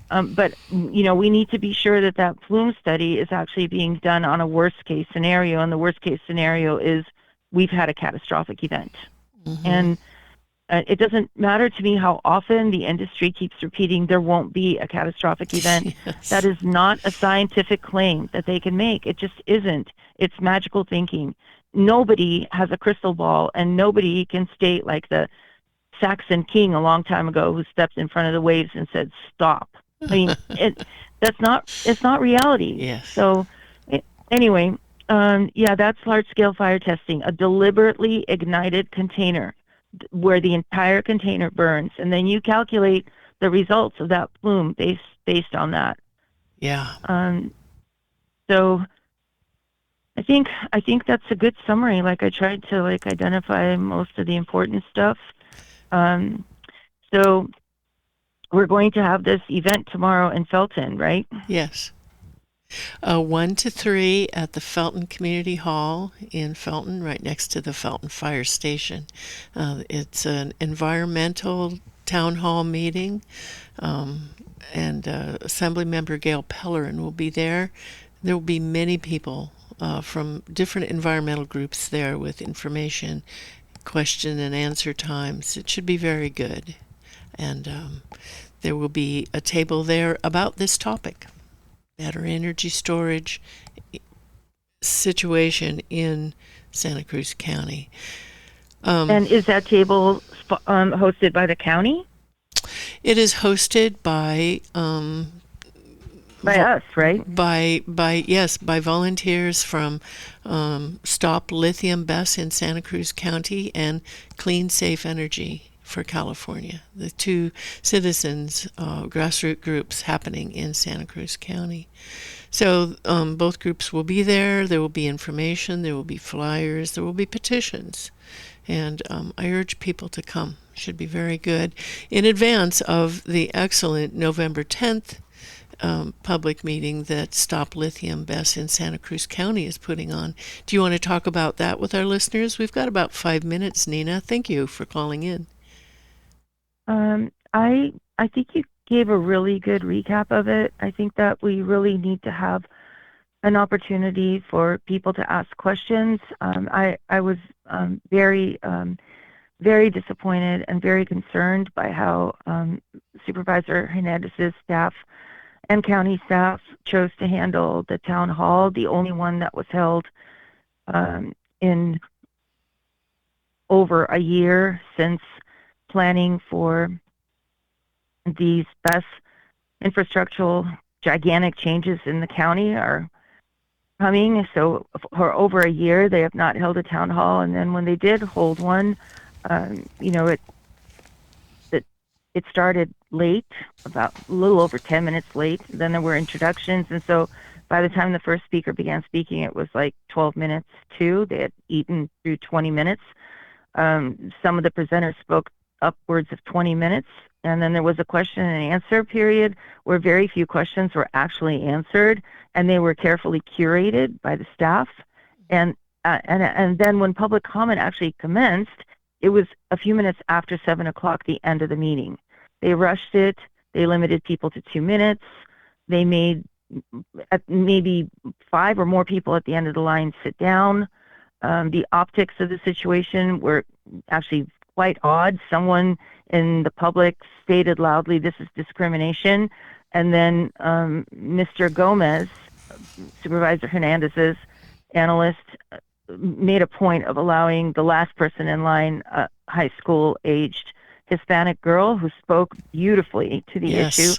but, we need to be sure that plume study is actually being done on a worst-case scenario, and the worst-case scenario is we've had a catastrophic event. And it doesn't matter to me how often the industry keeps repeating there won't be a catastrophic event. Yes. That is not a scientific claim that they can make. It just isn't. It's magical thinking. Nobody has a crystal ball, and nobody can state like the Saxon king a long time ago who stepped in front of the waves and said, stop. I mean, it's not reality. Yes. So anyway, that's large-scale fire testing, a deliberately ignited container where the entire container burns, and then you calculate the results of that plume based on that. Yeah. So I think that's a good summary. Like I tried to identify most of the important stuff. So we're going to have this event tomorrow in Felton, right? Yes. 1 to 3 at the Felton Community Hall in Felton, right next to the Felton Fire Station. It's an environmental town hall meeting, and Assemblymember Gail Pellerin will be there. There will be many people from different environmental groups there with information, question and answer times. It should be very good. And there will be a table there about this topic. Battery energy storage situation in Santa Cruz County. And is that table hosted by the county? It is hosted by us, right? By volunteers from Stop Lithium BESS in Santa Cruz County and Clean Safe Energy for California, the two citizens grassroots groups happening in Santa Cruz County. So both groups will be there. There will be information. There will be flyers. There will be petitions. And I urge people to come. Should be very good. In advance of the excellent November 10th public meeting that Stop Lithium BESS in Santa Cruz County is putting on. Do you want to talk about that with our listeners? We've got about 5 minutes, Nina. Thank you for calling in. I think you gave a really good recap of it. I think that we really need to have an opportunity for people to ask questions. I was very disappointed and very concerned by how Supervisor Hernandez's staff and county staff chose to handle the town hall, the only one that was held in over a year since planning for these BESS infrastructural gigantic changes in the county are coming. So for over a year, they have not held a town hall. And then when they did hold one, it started late, about a little over 10 minutes late. Then there were introductions. And so by the time the first speaker began speaking, it was like 12 minutes too. They had eaten through 20 minutes. Some of the presenters spoke upwards of 20 minutes. And then there was a question and answer period where very few questions were actually answered, and they were carefully curated by the staff. And then when public comment actually commenced, it was a few minutes after 7 o'clock, the end of the meeting. They rushed it. They limited people to 2 minutes. They made maybe 5 or more people at the end of the line sit down. The optics of the situation were actually quite odd. Someone in the public stated loudly, "This is discrimination." And then Mr. Gomez, Supervisor Hernandez's analyst, made a point of allowing the last person in line, a high school-aged Hispanic girl who spoke beautifully to the issue,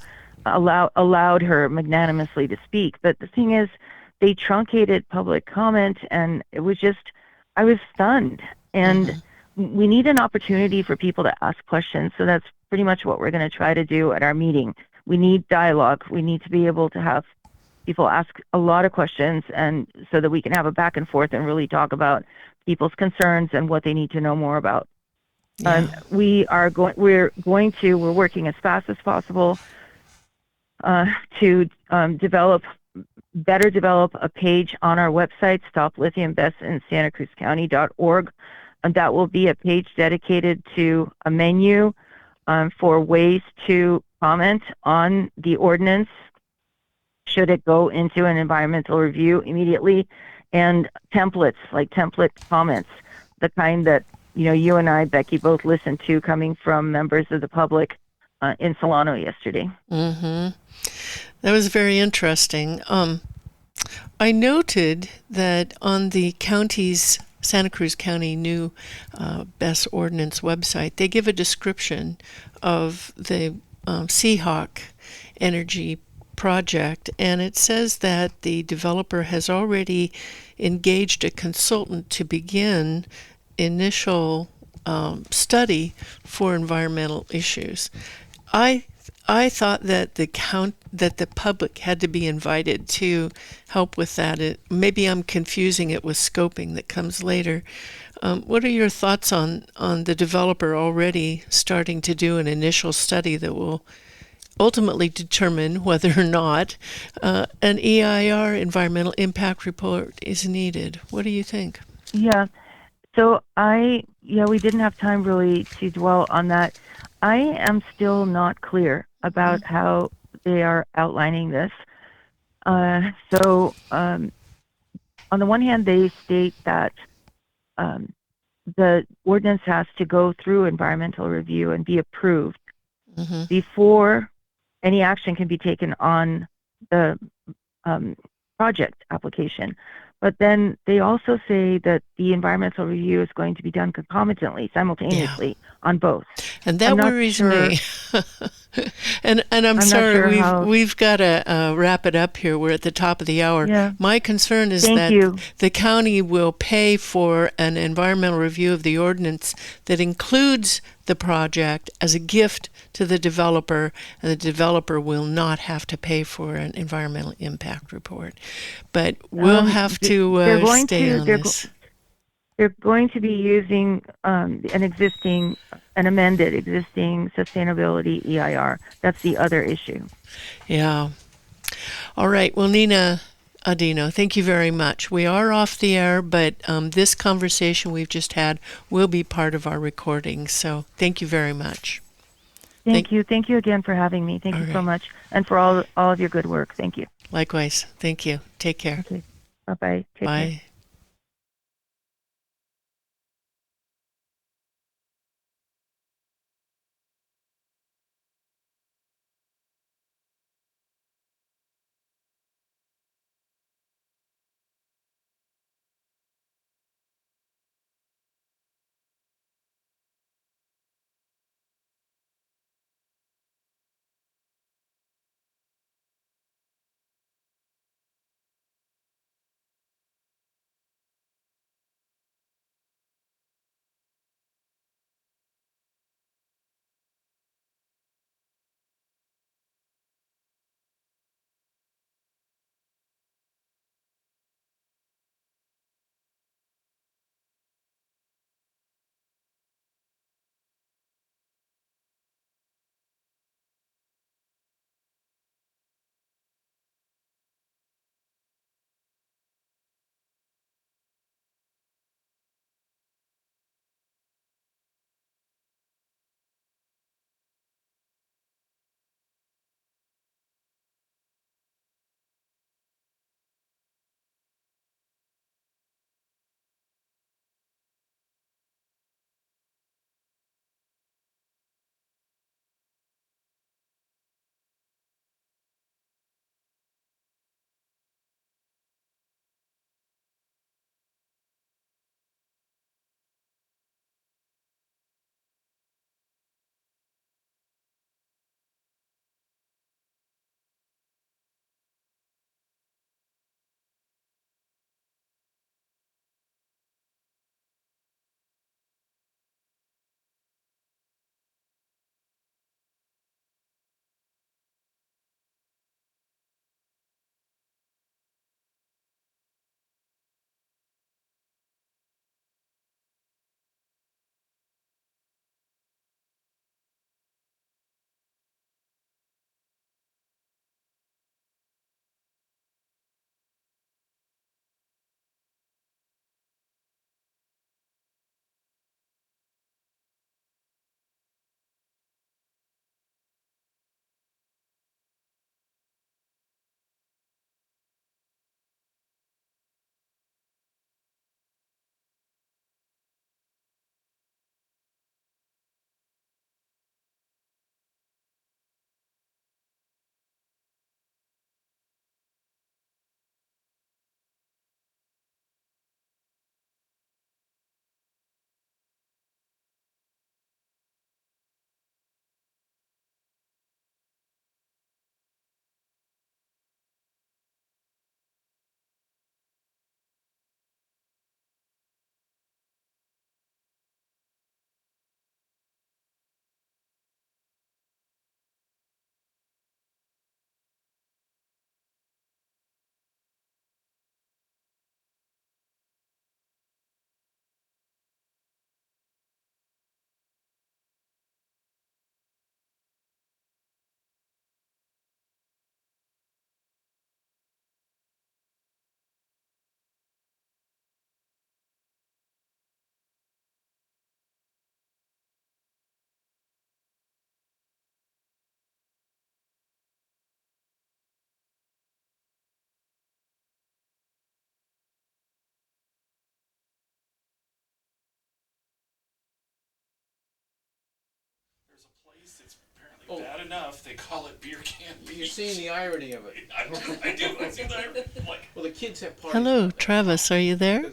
allowed her magnanimously to speak. But the thing is, they truncated public comment, and it was just, I was stunned. And we need an opportunity for people to ask questions. So that's pretty much what we're going to try to do at our meeting. We need dialogue. We need to be able to have people ask a lot of questions, and so that we can have a back and forth and really talk about people's concerns and what they need to know more about. Yeah. We're working as fast as possible to develop a page on our website, Stop Lithium BESS in SantaCruzCounty.org. And that will be a page dedicated to a menu for ways to comment on the ordinance should it go into an environmental review immediately, and templates, like template comments, the kind that you and I, Becky, both listened to coming from members of the public in Solano yesterday. That was very interesting. I noted that on the county's Santa Cruz County new BESS ordinance website, they give a description of the Seahawk Energy project, and it says that the developer has already engaged a consultant to begin initial study for environmental issues. I thought that the public had to be invited to help with that. Maybe I'm confusing it with scoping that comes later. What are your thoughts on the developer already starting to do an initial study that will ultimately determine whether or not an EIR, environmental impact report, is needed? What do you think? Yeah. So we didn't have time really to dwell on that. I am still not clear about how they are outlining this. So on the one hand, they state that the ordinance has to go through environmental review and be approved before any action can be taken on the project application. But then they also say that the environmental review is going to be done concomitantly, simultaneously, on both. And that worries me. and I'm sorry, we've got to wrap it up here. We're at the top of the hour. Yeah. My concern is that the county will pay for an environmental review of the ordinance that includes the project as a gift to the developer, and the developer will not have to pay for an environmental impact report. But we'll have to stay on this. they're going to be using an amended existing sustainability EIR. That's the other issue. Yeah. All right. Well, Nina Audino, thank you very much. We are off the air, but this conversation we've just had will be part of our recording. So thank you very much. Thank you. Thank you again for having me. Thank you so much. And for all of your good work. Thank you. Likewise. Thank you. Take care. Okay. Bye-bye. Take Bye. care. Oh, bad enough, they call it beer can beach. You're seeing the irony of it. I do. I see the irony. Like, well, the kids have parties. Hello, Travis. Are you there?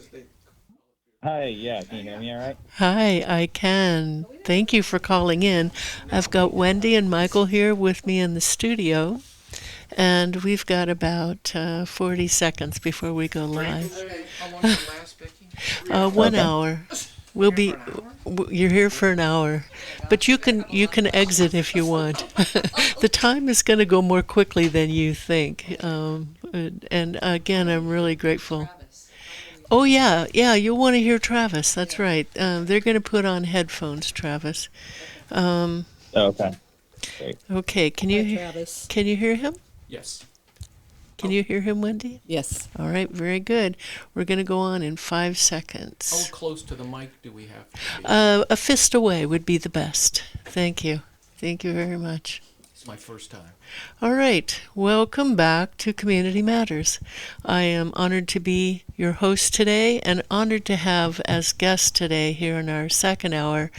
Hi, yeah, can you hear me all right? Hi, I can. Thank you for calling in. I've got Wendy and Michael here with me in the studio, and we've got about 40 seconds before we go live. How long's the last, Becky? 1 Okay. hour. We'll be. You're here for an hour, but you can exit if you want. The time is going to go more quickly than you think. And again, I'm really grateful. Oh, yeah, yeah, you'll want to hear Travis. That's right. They're going to put on headphones, Travis. Um, Okay, great. okay, Hi, Travis. can you hear him? Yes. Can you hear him, Wendy? Yes. All right, very good. We're going to go on in 5 How seconds. close to the mic do we have to be? A fist away would be the best. Thank you. Thank you very much. It's my first time. All right, welcome back to Community Matters. I am honored to be your host today and honored to have as guests today here in our second hour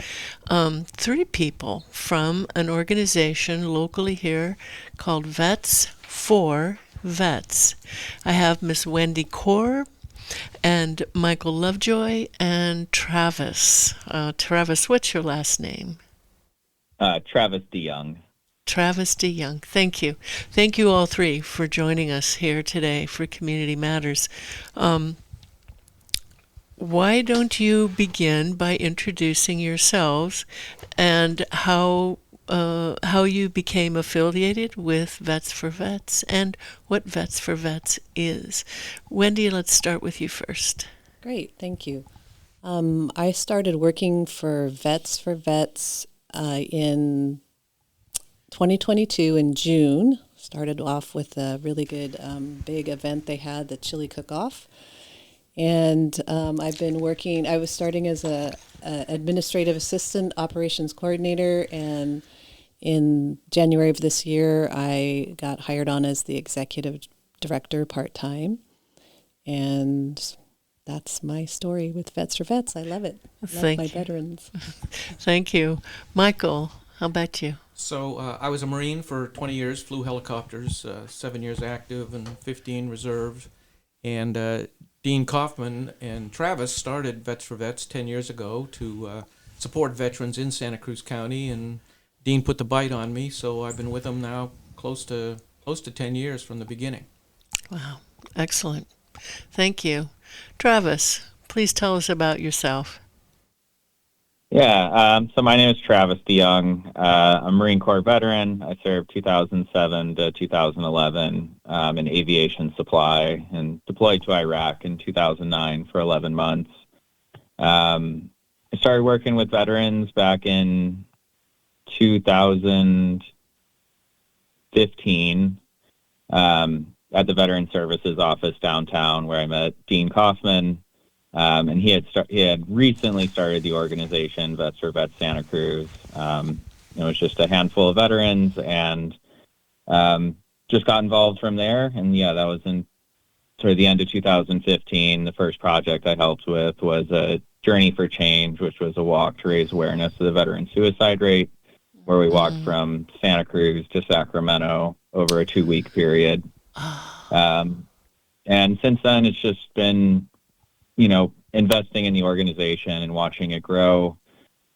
3 people from an organization locally here called Vets for Vets. I have Miss Wendy Korb and Michael Lovejoy and Travis. Travis, what's your last name? Travis DeYoung. Travis DeYoung. Thank you. Thank you all 3 for joining us here today for Community Matters. Why don't you begin by introducing yourselves and how you became affiliated with Vets for Vets and what Vets for Vets is. Wendy, let's start with you first. Great. Thank you. I started working for Vets in 2022 in June. Started off with a really good big event they had, the Chili Cook-Off. And I've been working, I was starting as a administrative assistant, operations coordinator, and in January of this year, I got hired on as the executive director part-time. And that's my story with Vets for Vets. I love it. I love Thank my you. veterans. Thank you. Michael, how about you? So I was a Marine for 20 years, flew helicopters, 7 years active and 15 reserve. And Dean Kaufman and Travis started Vets for Vets 10 years ago to support veterans in Santa Cruz County. And Dean put the bite on me, so I've been with him now close to 10 years from the beginning. Wow, excellent. Thank you. Travis, please tell us about yourself. Yeah, so my name is Travis DeYoung. I'm a Marine Corps veteran. I served 2007 to 2011 in aviation supply and deployed to Iraq in 2009 for 11 months. I started working with veterans back in 2015 at the Veteran Services office downtown, where I met Dean Kaufman. And he had recently started the organization Vets for Vets Santa Cruz. It was just a handful of veterans, and just got involved from there. And yeah, that was in sort of the end of 2015. The first project I helped with was a Journey for Change, which was a walk to raise awareness of the veteran suicide rate, where we walked from Santa Cruz to Sacramento over a 2-week period. And since then, it's just been, investing in the organization and watching it grow,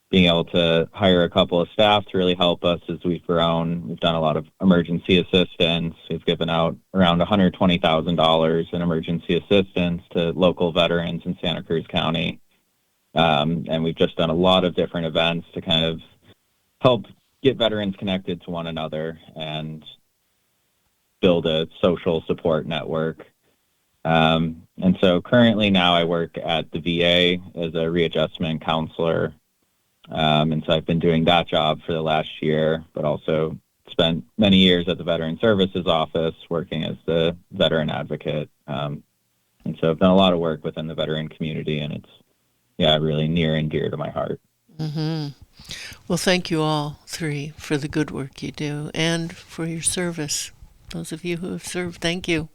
being able to hire a couple of staff to really help us as we've grown. We've done a lot of emergency assistance. We've given out around $120,000 in emergency assistance to local veterans in Santa Cruz County. And we've just done a lot of different events to kind of help get veterans connected to one another and build a social support network. And so currently now I work at the VA as a readjustment counselor. And so I've been doing that job for the last year, but also spent many years at the Veteran Services office working as the veteran advocate. And so I've done a lot of work within the veteran community, and it's, really near and dear to my heart. Mm-hmm. Well, thank you all 3 for the good work you do and for your service. Those of you who have served, thank you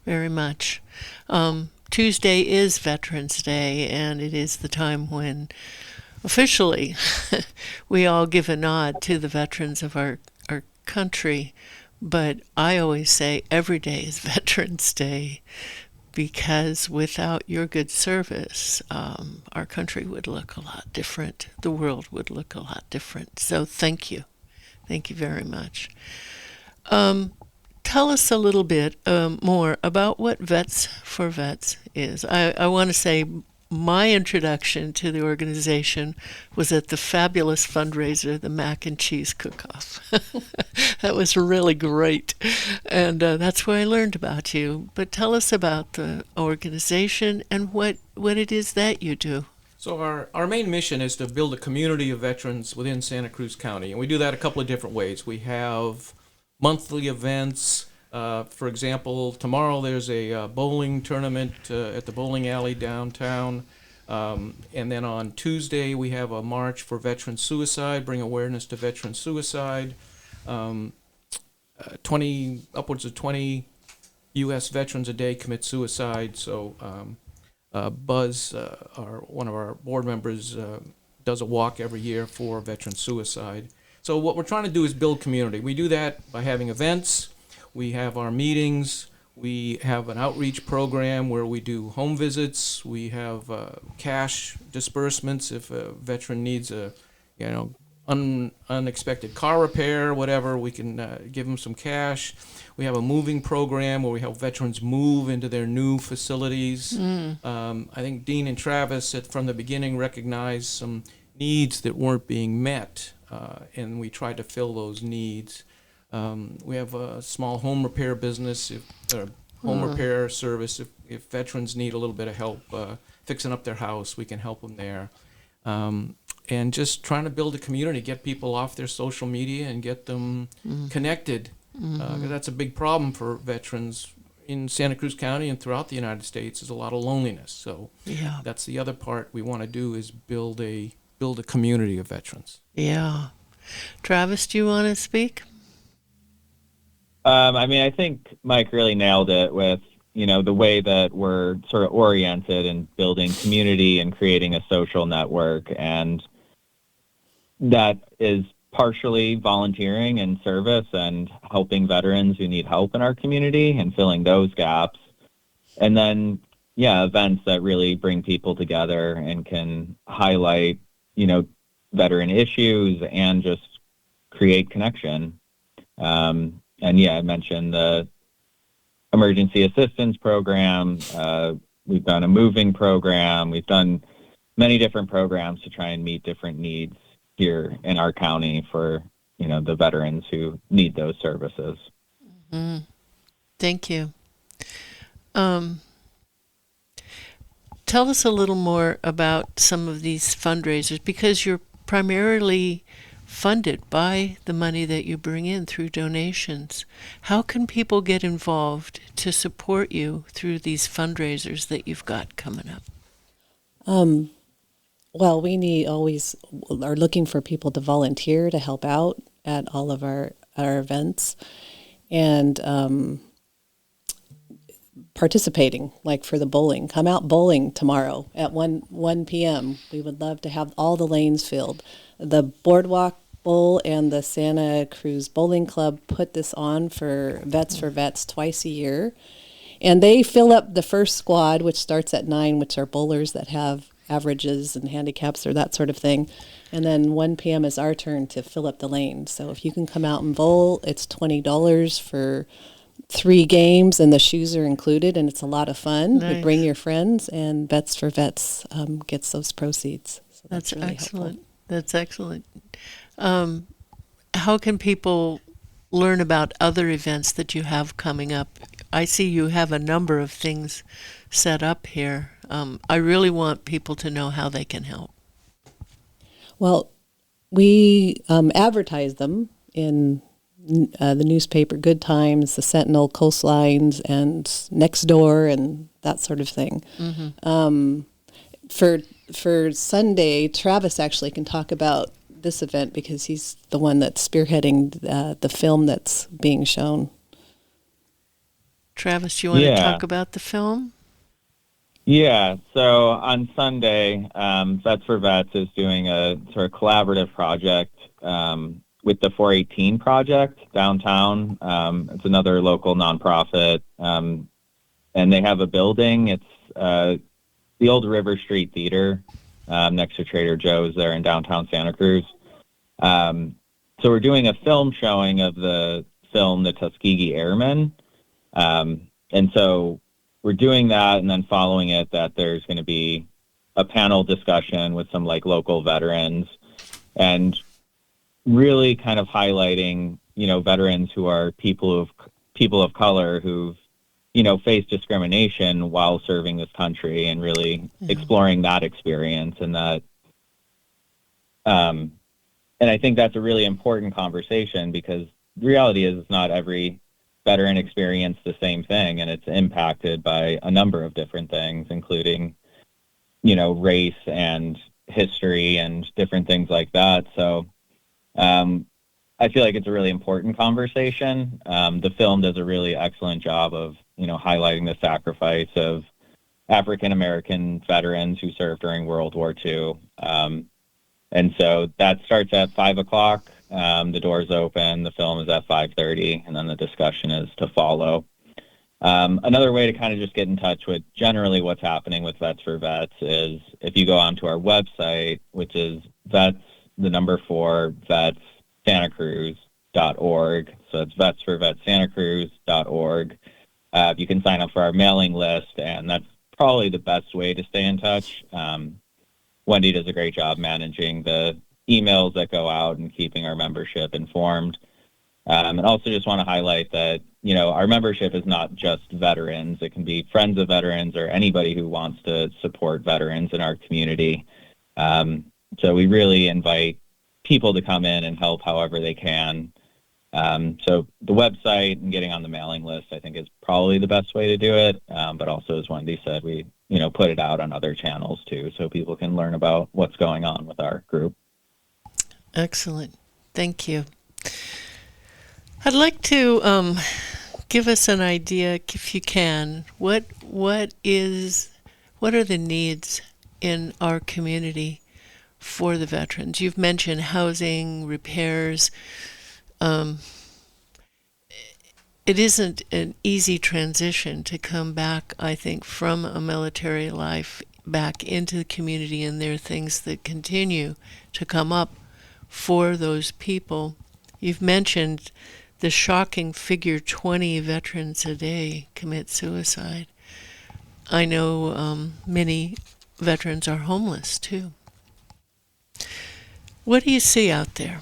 very much. Tuesday is Veterans Day, and it is the time when officially we all give a nod to the veterans of our country. But I always say every day is Veterans Day, because without your good service, our country would look a lot different. The world would look a lot different. So thank you. Thank you very much. Tell us a little bit more about what Vets for Vets is. I want to say my introduction to the organization was at the fabulous fundraiser, the Mac and Cheese Cook-Off. That was really great. And that's where I learned about you. But tell us about the organization and what it is that you do. So our main mission is to build a community of veterans within Santa Cruz County, and we do that a couple of different ways. We have monthly events. For example, tomorrow there's a bowling tournament at the bowling alley downtown. And then on Tuesday we have a march for veteran suicide, bring awareness to veteran suicide. 20 upwards of 20 U.S. veterans a day commit suicide. So Buzz, one of our board members, does a walk every year for veteran suicide. So what we're trying to do is build community. We do that by having events. We have our meetings. We have an outreach program where we do home visits. We have cash disbursements if a veteran needs a, unexpected car repair, whatever. We can give them some cash. We have a moving program where we help veterans move into their new facilities. I think Dean and Travis from the beginning recognized some needs that weren't being met, and we tried to fill those needs. We have a small home repair business, repair service. If veterans need a little bit of help fixing up their house, we can help them there. And just trying to build a community, get people off their social media and get them connected. 'Cause that's a big problem for veterans in Santa Cruz County and throughout the United States. Is a lot of loneliness. So that's the other part we want to do, is build a community of veterans. Yeah. Travis, do you want to speak? I think Mike really nailed it with, the way that we're sort of oriented in building community and creating a social network. And that is partially volunteering and service and helping veterans who need help in our community and filling those gaps. And then, events that really bring people together and can highlight, veteran issues and just create connection. I mentioned the emergency assistance program. We've done a moving program. We've done many different programs to try and meet different needs here in our county for, the veterans who need those services. Thank you. Tell us a little more about some of these fundraisers, because you're primarily funded by the money that you bring in through donations. How can people get involved to support you through these fundraisers that you've got coming up? Well, we always are looking for people to volunteer to help out at all of our events, and participating, like for the bowling. Come out bowling tomorrow at 1 p.m. We would love to have all the lanes filled. The Boardwalk Bowl and the Santa Cruz Bowling Club put this on for Vets twice a year. And they fill up the first squad, which starts at 9, which are bowlers that have averages and handicaps or that sort of thing. And then 1 p.m. is our turn to fill up the lanes. So if you can come out and bowl, it's $20 for 3 games, and the shoes are included, and it's a lot of fun. Nice. You bring your friends, and Vets for Vets gets those proceeds. So That's really excellent. helpful. That's excellent. How can people learn about other events that you have coming up? I see you have a number of things set up here. I really want people to know how they can help. Well, we advertise them in the newspaper, Good Times, the Sentinel, Coastlines, and Next Door, and that sort of thing. For Sunday, Travis actually can talk about this event because he's the one that's spearheading the film that's being shown. Travis, you want to talk about the film? Yeah, so on Sunday, Vets for Vets is doing a sort of collaborative project with the 418 Project downtown. It's another local nonprofit, and they have a building. It's the old River Street Theater next to Trader Joe's there in downtown Santa Cruz. So we're doing a film showing of the film The Tuskegee Airmen. And so we're doing that, and then following it, that there's going to be a panel discussion with some like local veterans and really kind of highlighting, veterans who are people of color who've, faced discrimination while serving this country and really exploring that experience and that, and I think that's a really important conversation because the reality is not every veteran experienced the same thing, and it's impacted by a number of different things, including, race and history and different things like that. So I feel like it's a really important conversation. The film does a really excellent job of, highlighting the sacrifice of African American veterans who served during World War II. And so that starts at 5:00. The doors open. The film is at 5:30, and then the discussion is to follow. Another way to kind of just get in touch with generally what's happening with Vets for Vets is if you go onto our website, which is vets Santacruz.org. So it's vetsforvetssantacruz.org. You can sign up for our mailing list, and that's probably the best way to stay in touch. Wendy does a great job managing the emails that go out and keeping our membership informed. And also just want to highlight that, our membership is not just veterans. It can be friends of veterans or anybody who wants to support veterans in our community. So we really invite people to come in and help however they can. So the website and getting on the mailing list, I think, is probably the best way to do it. But also, as Wendy said, we, put it out on other channels too, so people can learn about what's going on with our group. Excellent. Thank you. I'd like to give us an idea, if you can, what are the needs in our community for the veterans? You've mentioned housing, repairs. It isn't an easy transition to come back, I think, from a military life back into the community, and there are things that continue to come up for those people. You've mentioned the shocking figure 20 veterans a day commit suicide. I know many veterans are homeless too. What do you see out there?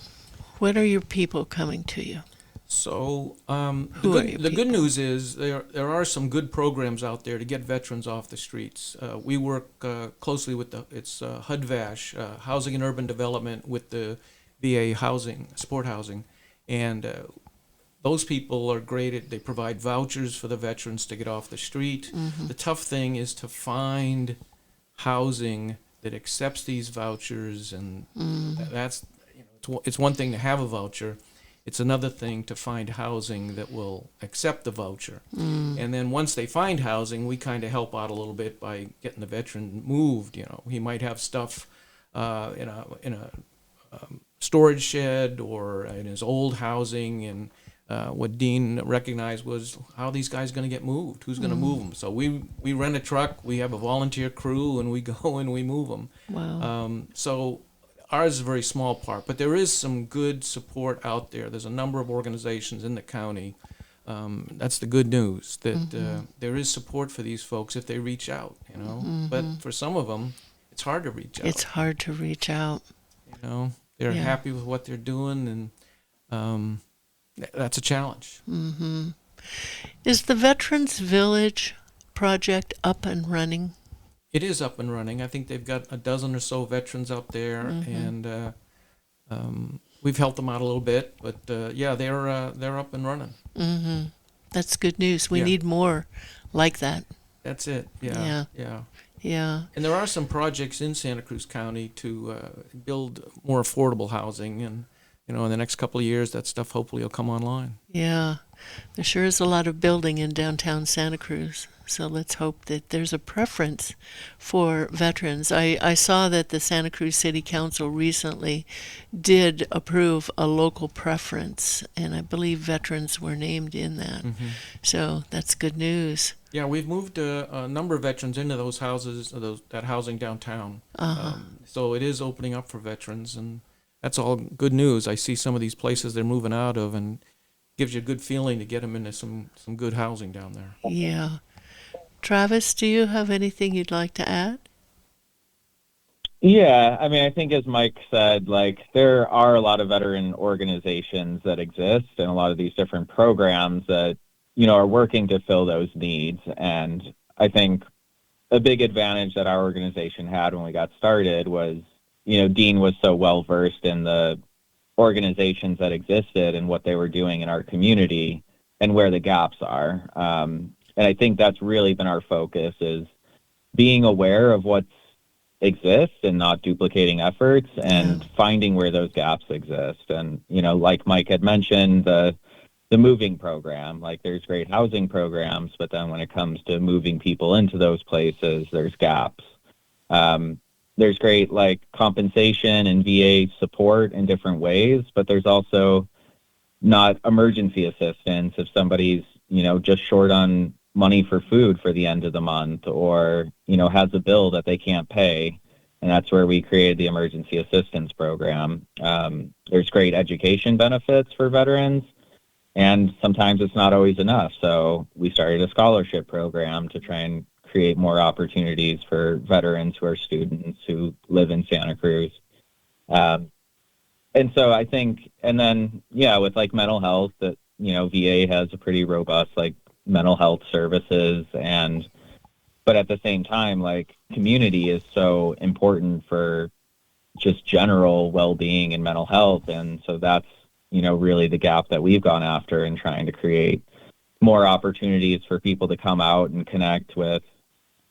What are your people coming to you? So the good news is there are some good programs out there to get veterans off the streets. We work closely with HUD-VASH, Housing and Urban Development, with the VA housing, support housing, and those people are great. They provide vouchers for the veterans to get off the street. Mm-hmm. The tough thing is to find housing that accepts these vouchers, and that's, it's one thing to have a voucher. It's another thing to find housing that will accept the voucher. And then once they find housing, we kind of help out a little bit by getting the veteran moved. He might have stuff in a storage shed or in his old housing, and what Dean recognized was, how are these guys going to get moved? Who's going to move them? So we rent a truck, we have a volunteer crew, and we go and we move them. Wow. So ours is a very small part, but there is some good support out there. There's a number of organizations in the county. That's the good news, that there is support for these folks if they reach out, But for some of them, it's hard to reach out. It's hard to reach out. They're happy with what they're doing, and that's a challenge. Mm-hmm. Is the Veterans Village project up and running? It is up and running. I think they've got a dozen or so veterans out there, and we've helped them out a little bit. But they're up and running. Mm-hmm. That's good news. We need more like that. That's it. Yeah. And there are some projects in Santa Cruz County to build more affordable housing, and in the next couple of years, that stuff hopefully will come online. Yeah, there sure is a lot of building in downtown Santa Cruz. So let's hope that there's a preference for veterans. I saw that the Santa Cruz City Council recently did approve a local preference, and I believe veterans were named in that. Mm-hmm. So that's good news. Yeah, we've moved a number of veterans into those houses, that housing downtown. So it is opening up for veterans, and that's all good news. I see some of these places they're moving out of, and gives you a good feeling to get them into some good housing down there. Yeah. Travis, do you have anything you'd like to add? Yeah, I mean, I think as Mike said, like there are a lot of veteran organizations that exist and a lot of these different programs that, are working to fill those needs. And I think a big advantage that our organization had when we got started was, Dean was so well versed in the organizations that existed and what they were doing in our community and where the gaps are. And I think that's really been our focus is being aware of what exists and not duplicating efforts and finding where those gaps exist. And, like Mike had mentioned, the moving program, like there's great housing programs, but then when it comes to moving people into those places, there's gaps. There's great like compensation and VA support in different ways, but there's also not emergency assistance if somebody's, just short on money for food for the end of the month or, has a bill that they can't pay. And that's where we created the emergency assistance program. There's great education benefits for veterans, and sometimes it's not always enough. So we started a scholarship program to try and create more opportunities for veterans who are students who live in Santa Cruz. And so I think, and then, with like mental health, that, VA has a pretty robust like mental health services. But at the same time, like community is so important for just general well-being and mental health. And so that's, really the gap that we've gone after in trying to create more opportunities for people to come out and connect with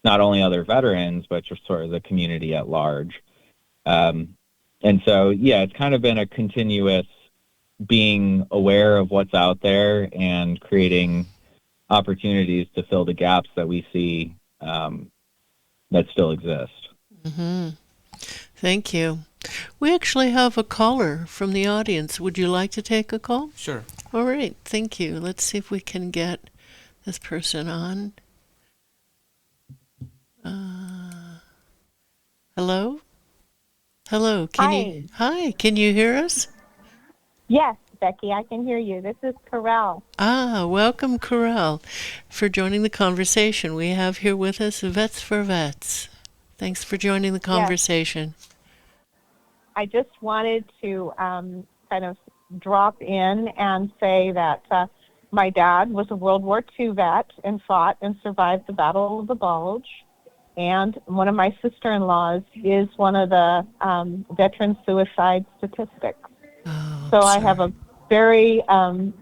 not only other veterans, but just sort of the community at large. And so, it's kind of been a continuous being aware of what's out there and creating opportunities to fill the gaps that we see that still exist. Mm-hmm. Thank you. We actually have a caller from the audience. Would you like to take a call? Sure. All right. Thank you. Let's see if we can get this person on. Hello? Hello. Hi. Can you hear us? Yes, Becky, I can hear you. This is Corral. Welcome, Corral, for joining the conversation. We have here with us Vets for Vets. Thanks for joining the conversation. Yes. I just wanted to kind of drop in and say that my dad was a World War II vet and fought and survived the Battle of the Bulge. And one of my sister-in-laws is one of the veteran suicide statistics. So I have a very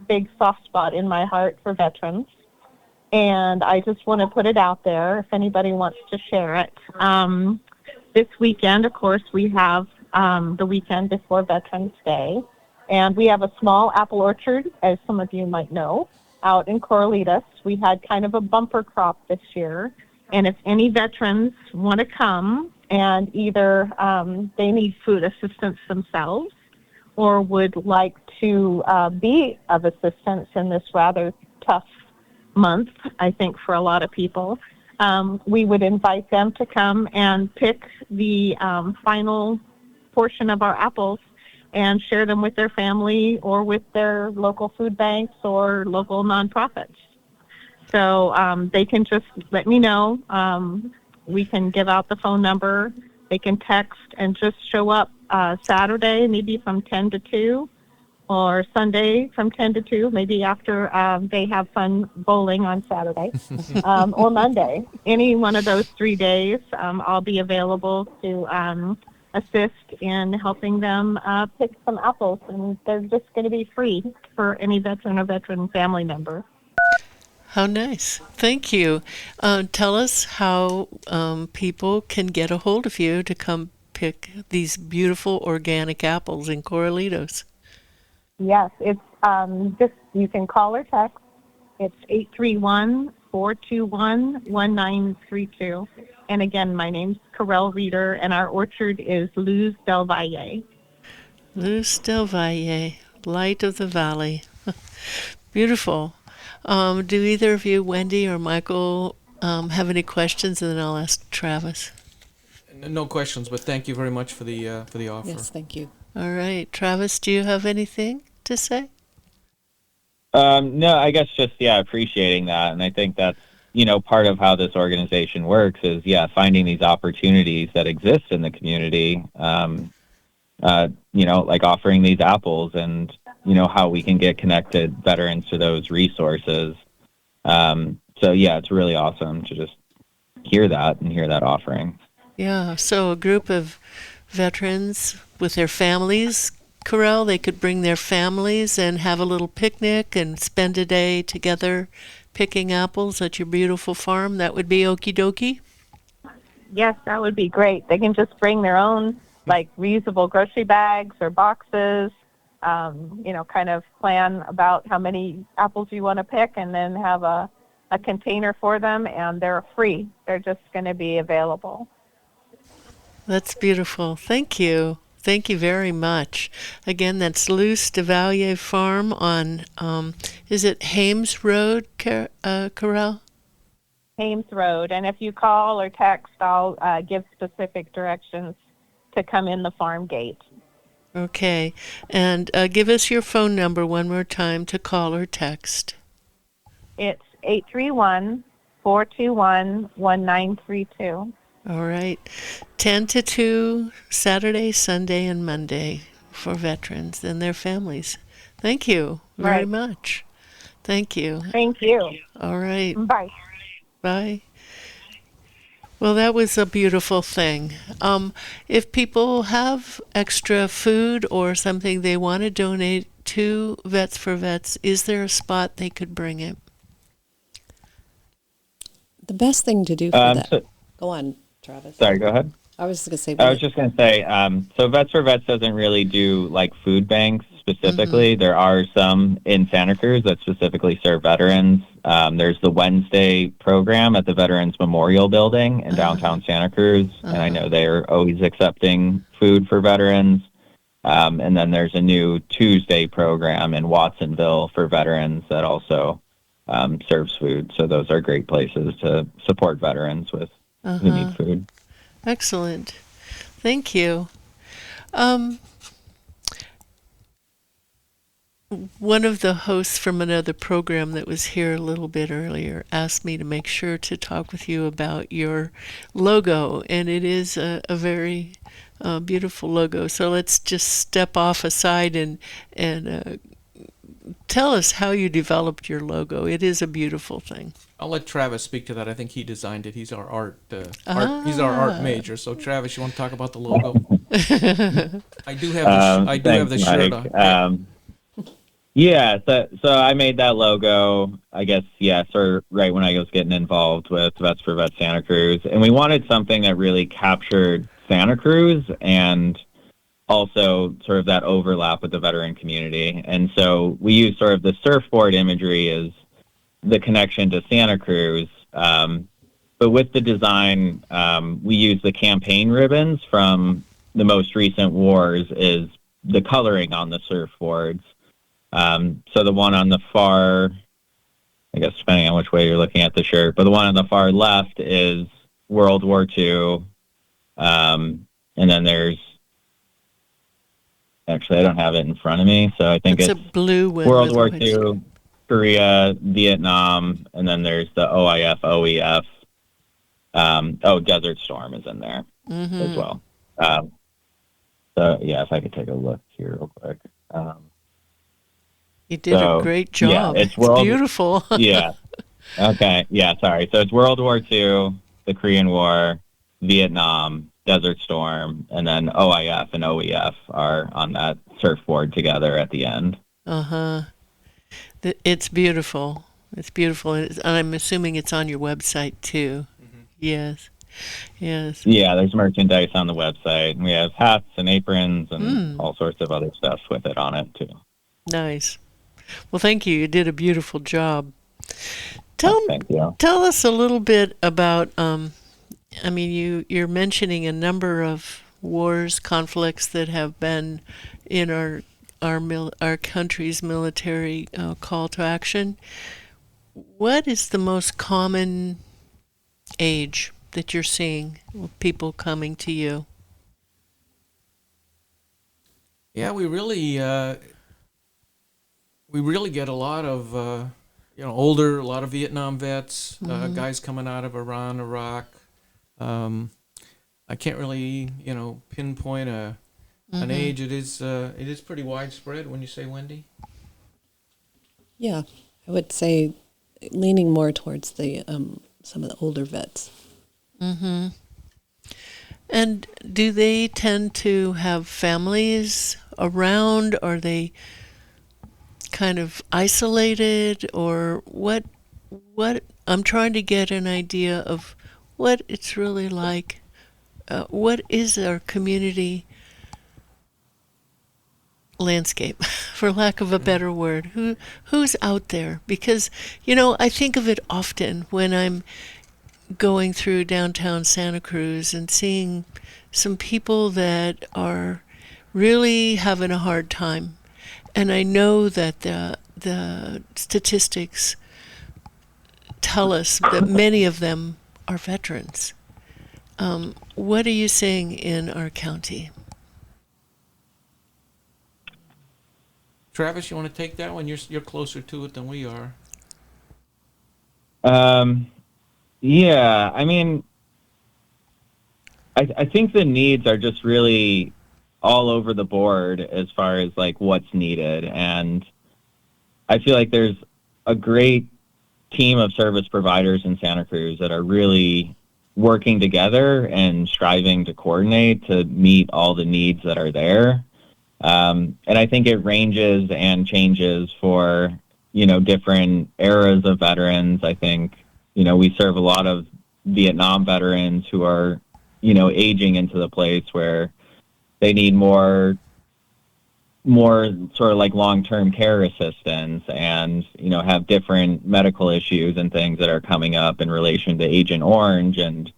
big soft spot in my heart for veterans. And I just want to put it out there if anybody wants to share it. This weekend, of course, we have the weekend before Veterans Day. And we have a small apple orchard, as some of you might know, out in Corralitos. We had kind of a bumper crop this year. And if any veterans want to come and either they need food assistance themselves or would like to be of assistance in this rather tough month, I think, for a lot of people, we would invite them to come and pick the final portion of our apples and share them with their family or with their local food banks or local nonprofits. So they can just let me know. We can give out the phone number. They can text and just show up Saturday, maybe from 10 to 2, or Sunday from 10 to 2, maybe after they have fun bowling on Saturday, or Monday. Any one of those 3 days, I'll be available to assist in helping them pick some apples, and they're just going to be free for any veteran or veteran family member. How nice. Thank you. Tell us how people can get a hold of you to come pick these beautiful organic apples in Corralitos. Yes, it's just, you can call or text. It's 831-421-1932. And again, my name's Corel Reeder, and our orchard is Luz del Valle. Luz del Valle, light of the valley. Beautiful. Do either of you, Wendy or Michael, have any questions? And then I'll ask Travis. No questions, but thank you very much for the offer. Yes, thank you. All right. Travis, do you have anything to say? No, I guess just, appreciating that. And I think that's, part of how this organization works is, finding these opportunities that exist in the community, like offering these apples and, how we can get connected veterans to those resources. So, it's really awesome to just hear that offering. Yeah, so a group of veterans with their families, Corral, they could bring their families and have a little picnic and spend a day together picking apples at your beautiful farm. That would be okie dokie? Yes, that would be great. They can just bring their own, like, reusable grocery bags or boxes, kind of plan about how many apples you want to pick and then have a container for them, and they're free. They're just going to be available. That's beautiful. Thank you. Thank you very much. Again, that's Luce DeValier Farm on, is it Hames Road, Corral? Hames Road. And if you call or text, I'll give specific directions to come in the farm gate. Okay. And give us your phone number one more time to call or text. It's 831-421-1932. All right. 10 to 2, Saturday, Sunday, and Monday for veterans and their families. Thank you very much. Thank you. Thank you. All right. Bye. Bye. Well, that was a beautiful thing. If people have extra food or something they want to donate to Vets for Vets, is there a spot they could bring it? The best thing to do for that. Go on, Travis. Sorry, go ahead. I was going to say. I was just going to say, so Vets for Vets doesn't really do like food banks specifically. There are some in Santa Cruz that specifically serve veterans. There's the Wednesday program at the Veterans Memorial Building in downtown Santa Cruz, and I know they're always accepting food for veterans. And then there's a new Tuesday program in Watsonville for veterans that also serves food. So those are great places to support veterans with who need food. Excellent. Thank you. One of the hosts from another program that was here a little bit earlier asked me to make sure to talk with you about your logo, and it is a very beautiful logo. So let's just step off aside and tell us how you developed your logo. It is a beautiful thing. I'll let Travis speak to that. I think he designed it. He's our art he's our art major. So Travis, you want to talk about the logo? I do have the shirt on. So I made that logo, I guess, sort of right when I was getting involved with Vets for Vets Santa Cruz. And we wanted something that really captured Santa Cruz and also sort of that overlap with the veteran community. And so we use sort of the surfboard imagery as the connection to Santa Cruz. But with the design, we use the campaign ribbons from the most recent wars is the coloring on the surfboards. So the one on the far, I guess depending on which way you're looking at the shirt, but the one on the far left is World War II. And then there's, actually I don't have it in front of me, so I think it's a blue one. World War II, Korea, Vietnam, and then there's the OIF, OEF. Desert Storm is in there as well. So if I could take a look here real quick. You did a great job. It's beautiful. Okay. Sorry. So it's World War II, the Korean War, Vietnam, Desert Storm, and then OIF and OEF are on that surfboard together at the end. It's beautiful. It's beautiful. And I'm assuming it's on your website too. Yes. Yes. Yeah, there's merchandise on the website. And we have hats and aprons and all sorts of other stuff with it on it too. Nice. Well, thank you. You did a beautiful job. Thank you. Tell us a little bit about, you're mentioning a number of wars, conflicts that have been in our country's military call to action. What is the most common age that you're seeing with people coming to you? Yeah, we really get a lot of older, a lot of Vietnam vets, guys coming out of Iran, Iraq. I can't really, pinpoint an age. It is pretty widespread. When you say, Wendy? Yeah, I would say leaning more towards the some of the older vets. Mm-hmm. And do they tend to have families around? Are they kind of isolated, or what? I'm trying to get an idea of what it's really like. What is our community landscape, for lack of a better word? Who's out there? Because I think of it often when I'm going through downtown Santa Cruz and seeing some people that are really having a hard time. And I know that the statistics tell us that many of them are veterans. What are you seeing in our county? Travis, you want to take that one? You're closer to it than we are. Yeah, I mean, I think the needs are just really all over the board as far as like what's needed. And I feel like there's a great team of service providers in Santa Cruz that are really working together and striving to coordinate to meet all the needs that are there. And I think it ranges and changes for, different eras of veterans. I think, we serve a lot of Vietnam veterans who are, aging into the place where they need more sort of like long-term care assistance and, have different medical issues and things that are coming up in relation to Agent Orange and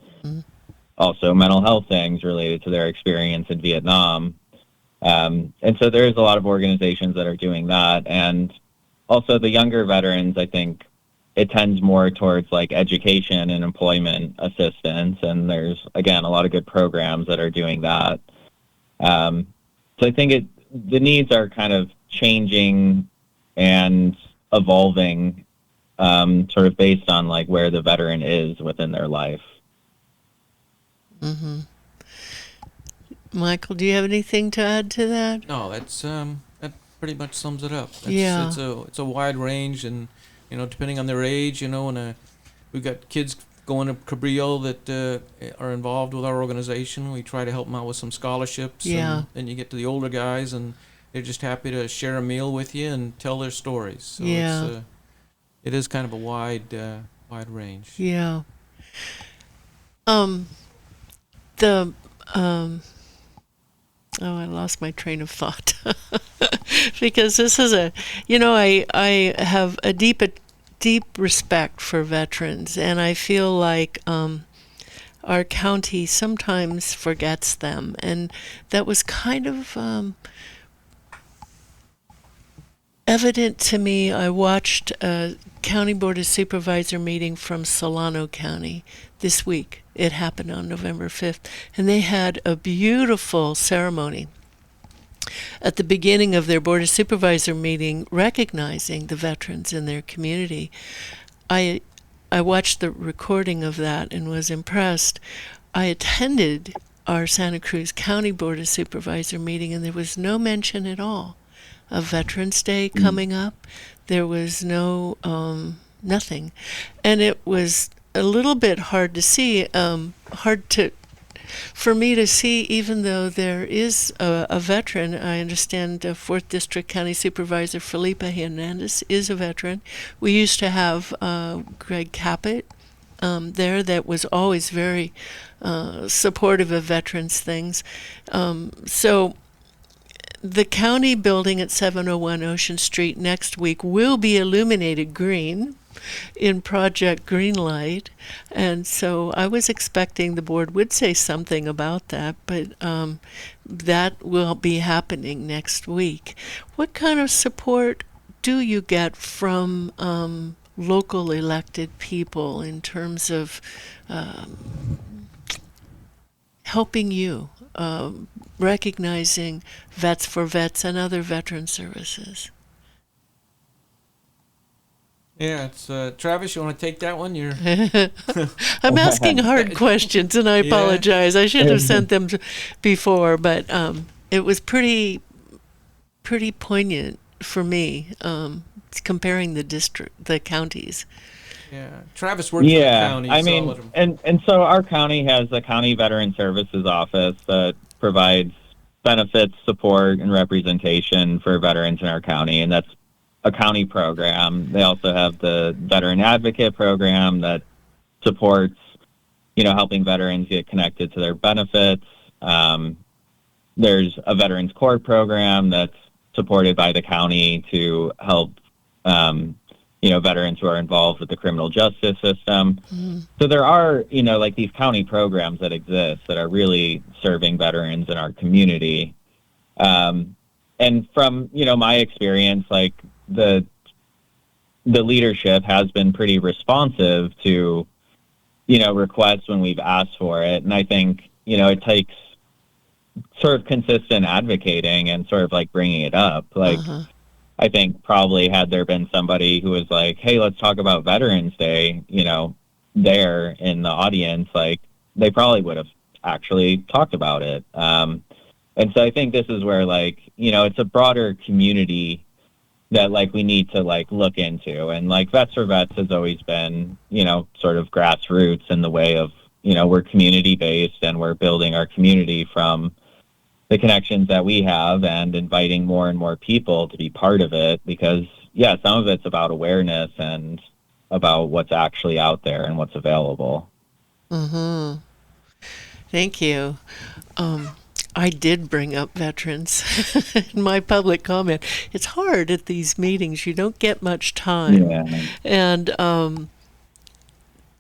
also mental health things related to their experience in Vietnam. And so there's a lot of organizations that are doing that. And also the younger veterans, I think it tends more towards like education and employment assistance. And there's, again, a lot of good programs that are doing that. So I think the needs are kind of changing and evolving sort of based on like where the veteran is within their life. Mm-hmm. Michael, do you have anything to add to that? No, that pretty much sums it up. Yeah. It's a wide range, and depending on their age, and we've got kids going to Cabrillo that are involved with our organization. We try to help them out with some scholarships. Yeah. And then you get to the older guys, and they're just happy to share a meal with you and tell their stories. So Yeah. it is kind of a wide range. Yeah. I lost my train of thought because this is I have a deep respect for veterans, and I feel like our county sometimes forgets them, and that was kind of evident to me. I watched a County Board of Supervisor meeting from Solano County this week. It happened on November 5th, and they had a beautiful ceremony at the beginning of their Board of Supervisor meeting recognizing the veterans in their community. I watched the recording of that and was impressed. I attended our Santa Cruz County Board of Supervisor meeting, and there was no mention at all of Veterans Day coming up. There was no nothing, and it was a little bit hard to see, for me to see, even though there is a veteran. I understand 4th District County Supervisor Felipe Hernandez is a veteran. We used to have Greg Caput there that was always very supportive of veterans things. So the county building at 701 Ocean Street next week will be illuminated green in Project Greenlight, and so I was expecting the board would say something about that, but that will be happening next week. What kind of support do you get from local elected people in terms of helping you, recognizing Vets for Vets and other veteran services? Yeah, it's Travis. You want to take that one? You're I'm asking hard questions, and I Yeah. apologize. I should have sent them before, but it was pretty poignant for me, comparing the counties. yeah. Travis works for the Yeah, county. I so mean, I'll let him- and so our county has a county veteran services office that provides benefits, support, and representation for veterans in our county, and that's a county program. They also have the veteran advocate program that supports, helping veterans get connected to their benefits. There's a veterans court program that's supported by the county to help, veterans who are involved with the criminal justice system. So there are, like these county programs that exist that are really serving veterans in our community. And from, my experience, like the leadership has been pretty responsive to, requests when we've asked for it. And I think, it takes sort of consistent advocating and sort of like bringing it up. Like, I think probably had there been somebody who was like, hey, let's talk about Veterans Day, there in the audience, like they probably would have actually talked about it. And so I think this is where like, it's a broader community that like we need to like look into. And like Vets for Vets has always been, sort of grassroots in the way of, we're community based and we're building our community from the connections that we have and inviting more and more people to be part of it, because yeah, some of it's about awareness and about what's actually out there and what's available. Thank you. I did bring up veterans in my public comment. It's hard at these meetings. You don't get much time. Yeah. And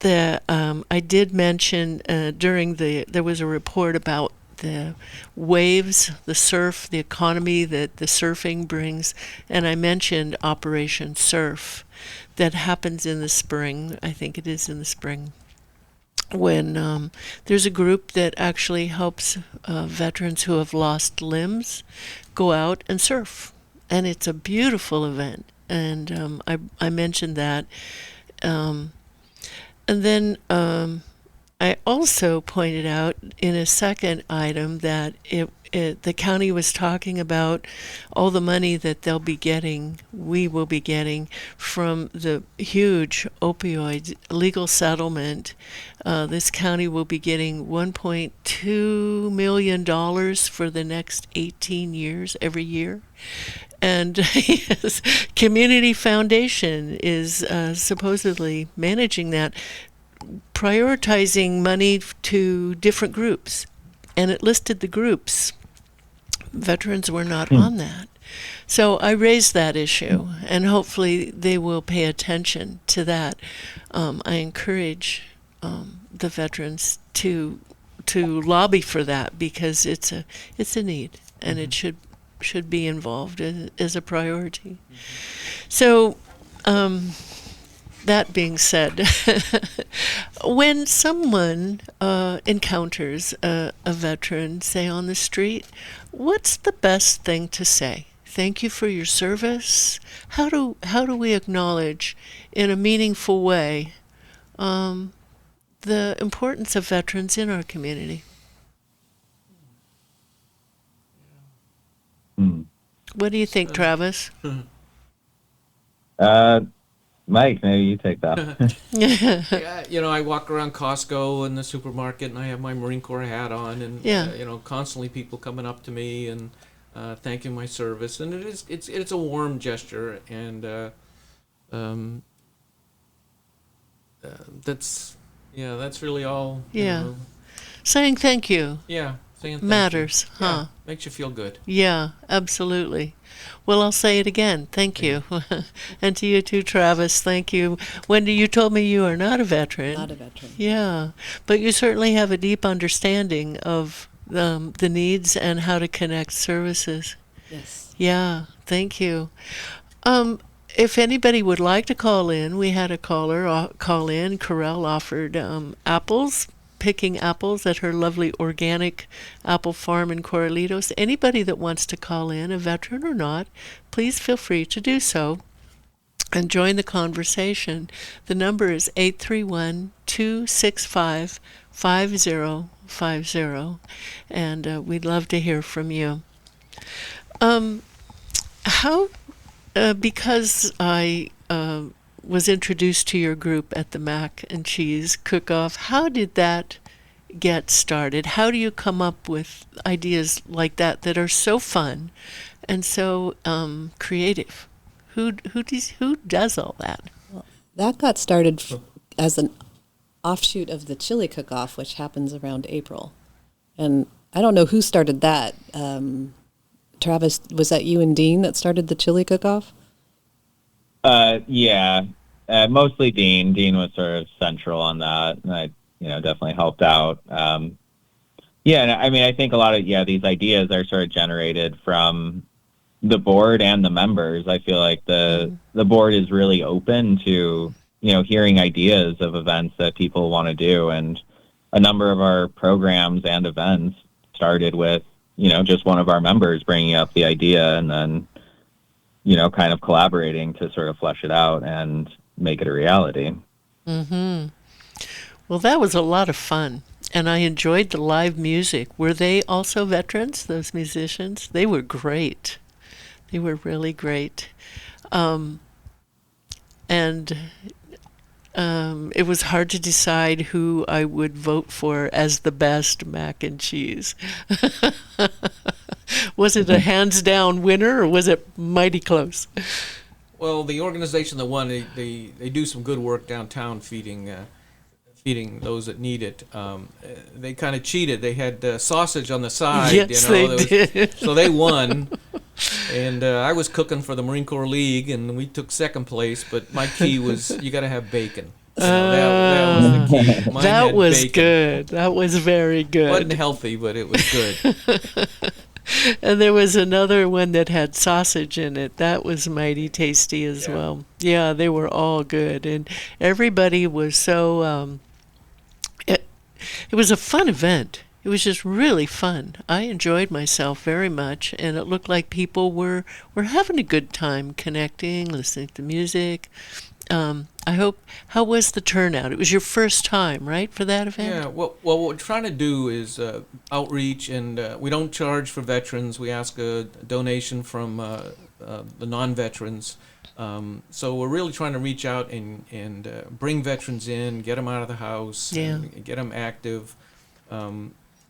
I did mention there was a report about the waves, the surf, the economy that the surfing brings, and I mentioned Operation Surf that happens in the spring. I think it is in the spring, when there's a group that actually helps veterans who have lost limbs go out and surf, and it's a beautiful event. And I mentioned that, and then I also pointed out in a second item that the county was talking about all the money that we will be getting from the huge opioid legal settlement. This county will be getting $1.2 million for the next 18 years, every year. And yes, Community Foundation is supposedly managing that, prioritizing money to different groups, and it listed the groups. Veterans were not on that. So I raised that issue, and hopefully they will pay attention to that. I encourage the veterans to lobby for that, because it's a need, and it should be involved as a priority. So that being said, when someone encounters a veteran, say on the street, what's the best thing to say? Thank you for your service. How do we acknowledge in a meaningful way the importance of veterans in our community? What do you think, Travis? Mike, maybe you take that. Yeah, I walk around Costco and the supermarket, and I have my Marine Corps hat on, and constantly people coming up to me and thanking my service, and it's a warm gesture, and that's really all. Yeah, saying thank you. Yeah, saying thank matters, you. huh? Yeah, makes you feel good. Yeah, absolutely. Well, I'll say it again. Thank you. And to you too, Travis. Thank you. Wendy, you told me you are not a veteran. Not a veteran. Yeah, but you certainly have a deep understanding of the needs and how to connect services. Yes. Yeah, thank you. If anybody would like to call in, we had a caller call in. Corel offered picking apples at her lovely organic apple farm in Corralitos. Anybody that wants to call in, a veteran or not, please feel free to do so. and join the conversation. The number is 831-265-5050, and we'd love to hear from you. How, because I was introduced to your group at the Mac and Cheese Cook-Off, how did that get started? How do you come up with ideas like that are so fun and so creative? Who does all that? That got started as an offshoot of the chili cook-off, which happens around April. And I don't know who started that. Travis, was that you and Dean that started the chili cook-off? Yeah, mostly Dean. Dean was sort of central on that, and I, definitely helped out. Yeah, and I mean, I think a lot of these ideas are sort of generated from the board and the members. I feel like the board is really open to hearing ideas of events that people want to do, and a number of our programs and events started with just one of our members bringing up the idea and then kind of collaborating to sort of flesh it out and make it a reality. Mm-hmm. Well, that was a lot of fun, and I enjoyed the live music. Were they also veterans, those musicians? They were great. They were really great. It was hard to decide who I would vote for as the best mac and cheese. Was it a hands-down winner, or was it mighty close? Well, the organization that won, they do some good work downtown feeding those that need it. They kind of cheated. They had sausage on the side. Yes, they did. So they won. And I was cooking for the Marine Corps League, and we took second place. But my key was you got to have bacon. So that was the key. Mine that was bacon. Good. That was very good. It wasn't healthy, but it was good. And there was another one that had sausage in it. That was mighty tasty as well. Yeah, they were all good, and everybody was so. It was a fun event. It was just really fun. I enjoyed myself very much, and it looked like people were having a good time connecting, listening to music. How was the turnout? It was your first time, right, for that event? Yeah, well, what we're trying to do is outreach, and we don't charge for veterans. We ask a donation from the non-veterans. So we're really trying to reach out and bring veterans in, get them out of the house, and get them active.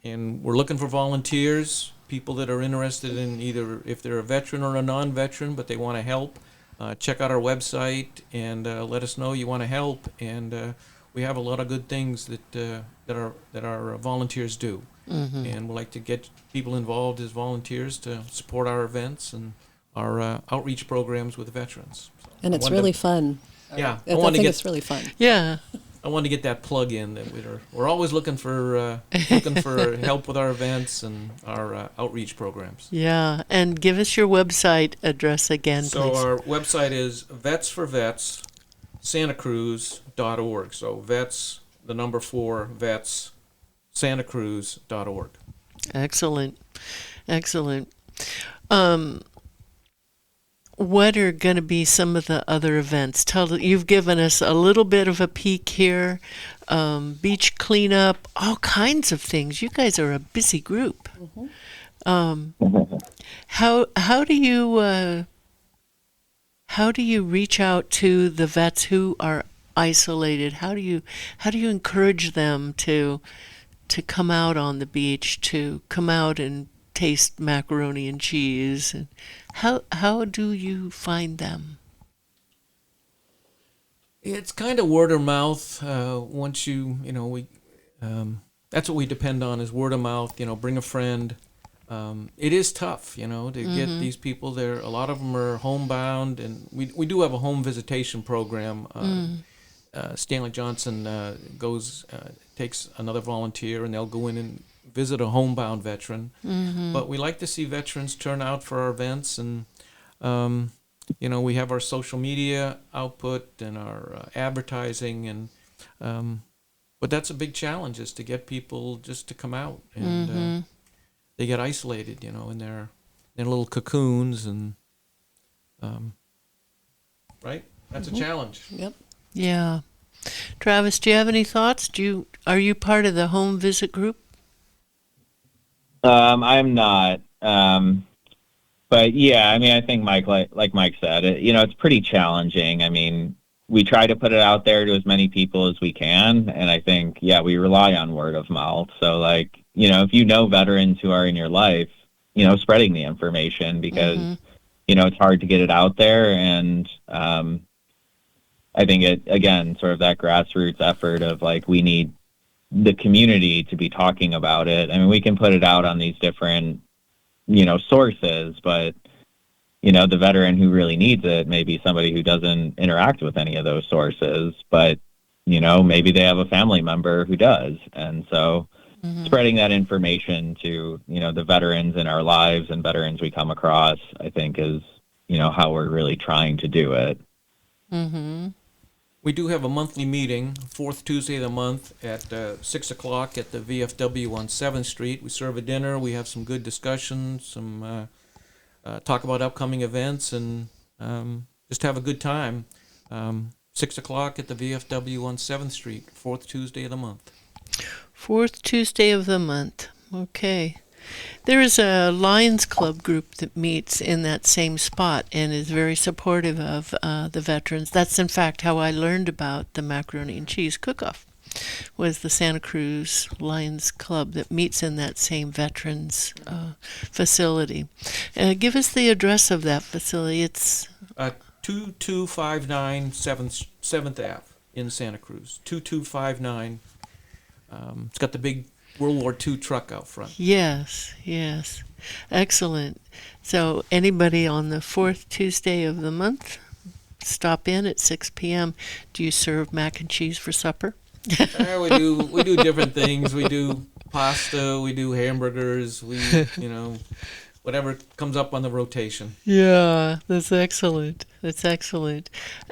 And we're looking for volunteers, people that are interested in either if they're a veteran or a non-veteran, but they want to help. Check out our website and let us know you want to help. And we have a lot of good things that our volunteers do. Mm-hmm. And we'd like to get people involved as volunteers to support our events and our outreach programs with veterans. So and it's really fun. Yeah, I think it's really fun. Yeah. I wanted to get that plug in that we're always looking for help with our events and our outreach programs. Yeah, and give us your website address again, so please. So our website is Vets for Vets, SantaCruz.org. So vets, the number 4, vets, SantaCruz.org. Excellent. What are going to be some of the other events? You've given us a little bit of a peek here. Beach cleanup, all kinds of things. You guys are a busy group. Mm-hmm. How do you reach out to the vets who are isolated? How do you encourage them to come out on the beach, to come out and taste macaroni and cheese? And how do you find them? It's kind of word of mouth. Once we that's what we depend on is word of mouth. Bring a friend. It is tough, to get these people there. A lot of them are homebound, and we do have a home visitation program. Stanley Johnson takes another volunteer, and they'll go in and visit a homebound veteran. Mm-hmm. But we like to see veterans turn out for our events, and we have our social media output and our advertising, and but that's a big challenge, is to get people just to come out, and they get isolated, in their little cocoons, and right. That's a challenge. Yep. Yeah. Travis, do you have any thoughts? Are you part of the home visit group? I'm not. But yeah, I mean, I think Mike, like Mike said, it's pretty challenging. I mean, we try to put it out there to as many people as we can, and I think, yeah, we rely on word of mouth. So, like, if you know veterans who are in your life, spreading the information because it's hard to get it out there, and I think it again, sort of that grassroots effort of like we need the community to be talking about it. I mean, we can put it out on these different sources, but the veteran who really needs it may be somebody who doesn't interact with any of those sources, but maybe they have a family member who does. And so spreading that information to the veterans in our lives and veterans we come across, I think is how we're really trying to do it. We do have a monthly meeting, fourth Tuesday of the month at 6 o'clock at the VFW on 7th Street. We serve a dinner. We have some good discussions, some talk about upcoming events, and just have a good time. 6 o'clock at the VFW on 7th Street, fourth Tuesday of the month. Fourth Tuesday of the month. Okay. There is a Lions Club group that meets in that same spot and is very supportive of the veterans. That's, in fact, how I learned about the macaroni and cheese cook-off, was the Santa Cruz Lions Club that meets in that same veterans facility. Give us the address of that facility. It's 2259 7th Ave in Santa Cruz. 2259. It's got the big World War II truck out front. Yes. Excellent. So anybody on the fourth Tuesday of the month, stop in at 6 p.m. Do you serve mac and cheese for supper? We do different things. We do pasta, we do hamburgers, whatever comes up on the rotation. Yeah, that's excellent.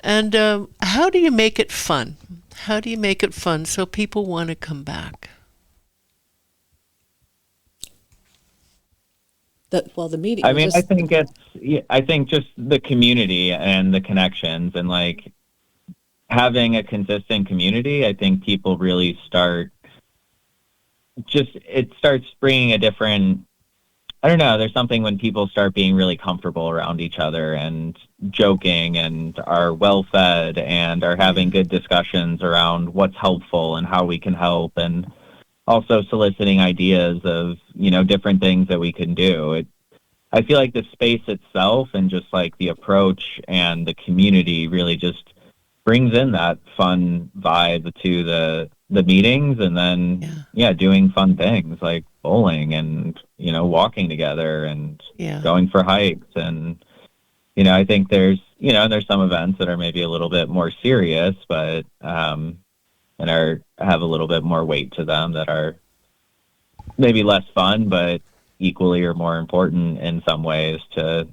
And how do you make it fun? How do you make it fun so people want to come back? The meeting. I mean, I think just the community and the connections and like having a consistent community. I think people really it starts bringing a different, I don't know, there's something when people start being really comfortable around each other and joking and are well fed and are having good discussions around what's helpful and how we can help, and also soliciting ideas of, different things that we can do. I feel like the space itself and just like the approach and the community really just brings in that fun vibe to the meetings, and then doing fun things like bowling and walking together and going for hikes. And I think there's some events that are maybe a little bit more serious, but and have a little bit more weight to them that are maybe less fun, but equally or more important in some ways to,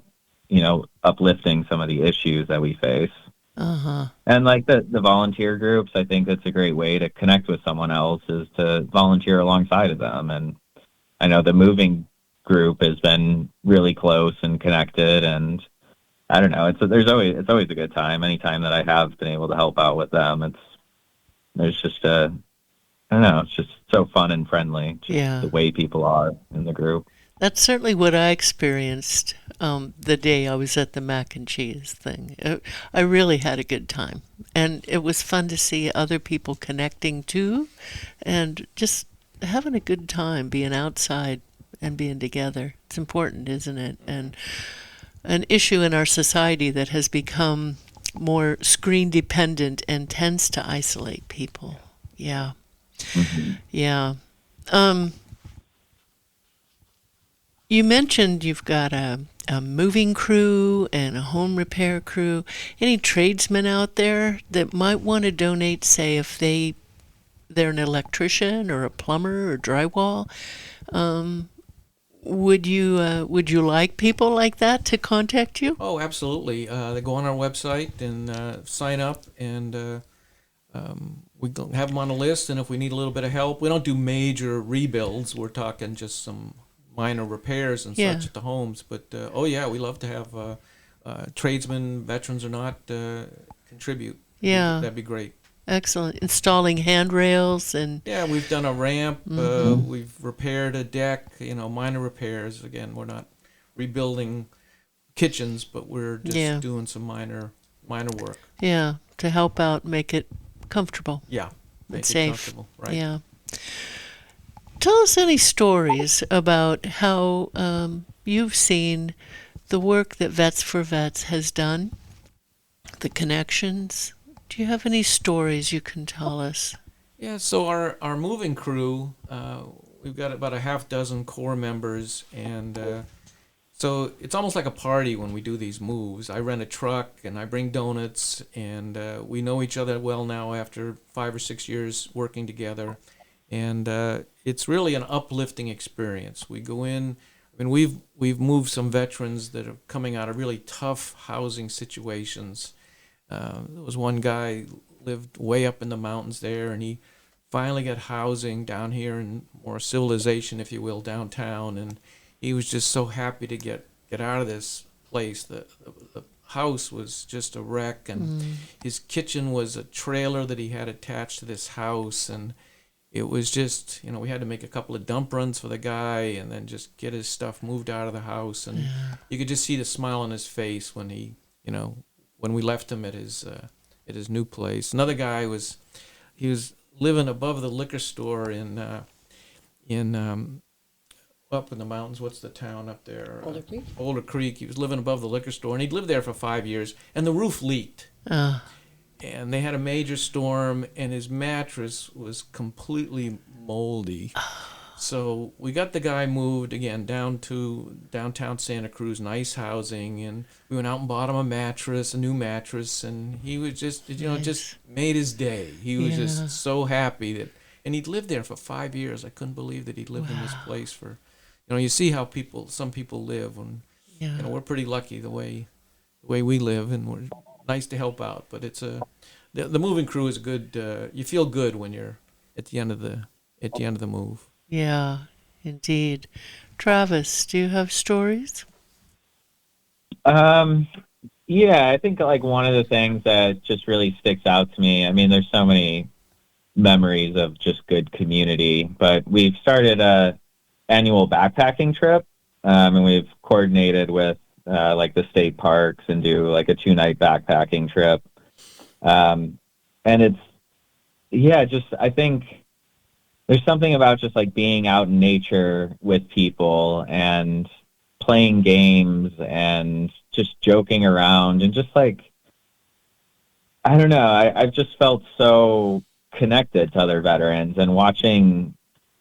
uplifting some of the issues that we face. And like the volunteer groups, I think that's a great way to connect with someone else, is to volunteer alongside of them. And I know the moving group has been really close and connected, and I don't know, it's always a good time. Anytime that I have been able to help out with them, there's just I don't know, it's just so fun and friendly, the way people are in the group. That's certainly what I experienced the day I was at the mac and cheese thing. I really had a good time. And it was fun to see other people connecting too, and just having a good time, being outside and being together. It's important, isn't it? And an issue in our society that has become more screen dependent and tends to isolate people. Yeah. Yeah. You mentioned you've got a moving crew and a home repair crew. Any tradesmen out there that might want to donate, say if they're an electrician or a plumber or drywall? Would you like people like that to contact you? Oh, absolutely. They go on our website and sign up, and we have them on a list. And if we need a little bit of help, we don't do major rebuilds. We're talking just some minor repairs and such at the homes. But we love to have tradesmen, veterans or not, contribute. Yeah. That'd be great. Excellent. Installing handrails and Yeah, we've done a ramp. Mm-hmm. We've repaired a deck. Minor repairs. Again, we're not rebuilding kitchens, but we're just doing some minor work. Yeah, to help out, make it comfortable. Yeah, make it safe. comfortable. Right. Yeah. Tell us any stories about how you've seen the work that Vets for Vets has done, the connections. Do you have any stories you can tell us? Yeah, so our moving crew, we've got about a half dozen core members, and so it's almost like a party when we do these moves. I rent a truck, and I bring donuts, and we know each other well now after 5 or 6 years working together, and it's really an uplifting experience. We go in. I mean, we've moved some veterans that are coming out of really tough housing situations. There was one guy lived way up in the mountains there, and he finally got housing down here in more civilization, if you will, downtown, and he was just so happy to get out of this place. The house was just a wreck, and his kitchen was a trailer that he had attached to this house, and it was just, we had to make a couple of dump runs for the guy and then just get his stuff moved out of the house, and you could just see the smile on his face when he, when we left him at his new place. Another guy was living above the liquor store in up in the mountains. What's the town up there? Boulder Creek? Boulder Creek. He was living above the liquor store, and he'd lived there for 5 years, and the roof leaked. And they had a major storm, and his mattress was completely moldy. So we got the guy moved again down to downtown Santa Cruz, nice housing, and we went out and bought him a new mattress, and he was just, just made his day. He was just so happy that, and he'd lived there for 5 years. I couldn't believe that he'd lived in this place for, you see how some people live, and we're pretty lucky the way we live, and we're nice to help out. But it's the moving crew is a good. You feel good when you're at the end of the move. Yeah, indeed. Travis, do you have stories? Yeah, I think like one of the things that just really sticks out to me, I mean, there's so many memories of just good community, but we've started a annual backpacking trip, and we've coordinated with like the state parks and do like a 2-night backpacking trip. And it's, I think there's something about just like being out in nature with people and playing games and just joking around and just like, I don't know, I've just felt so connected to other veterans, and watching,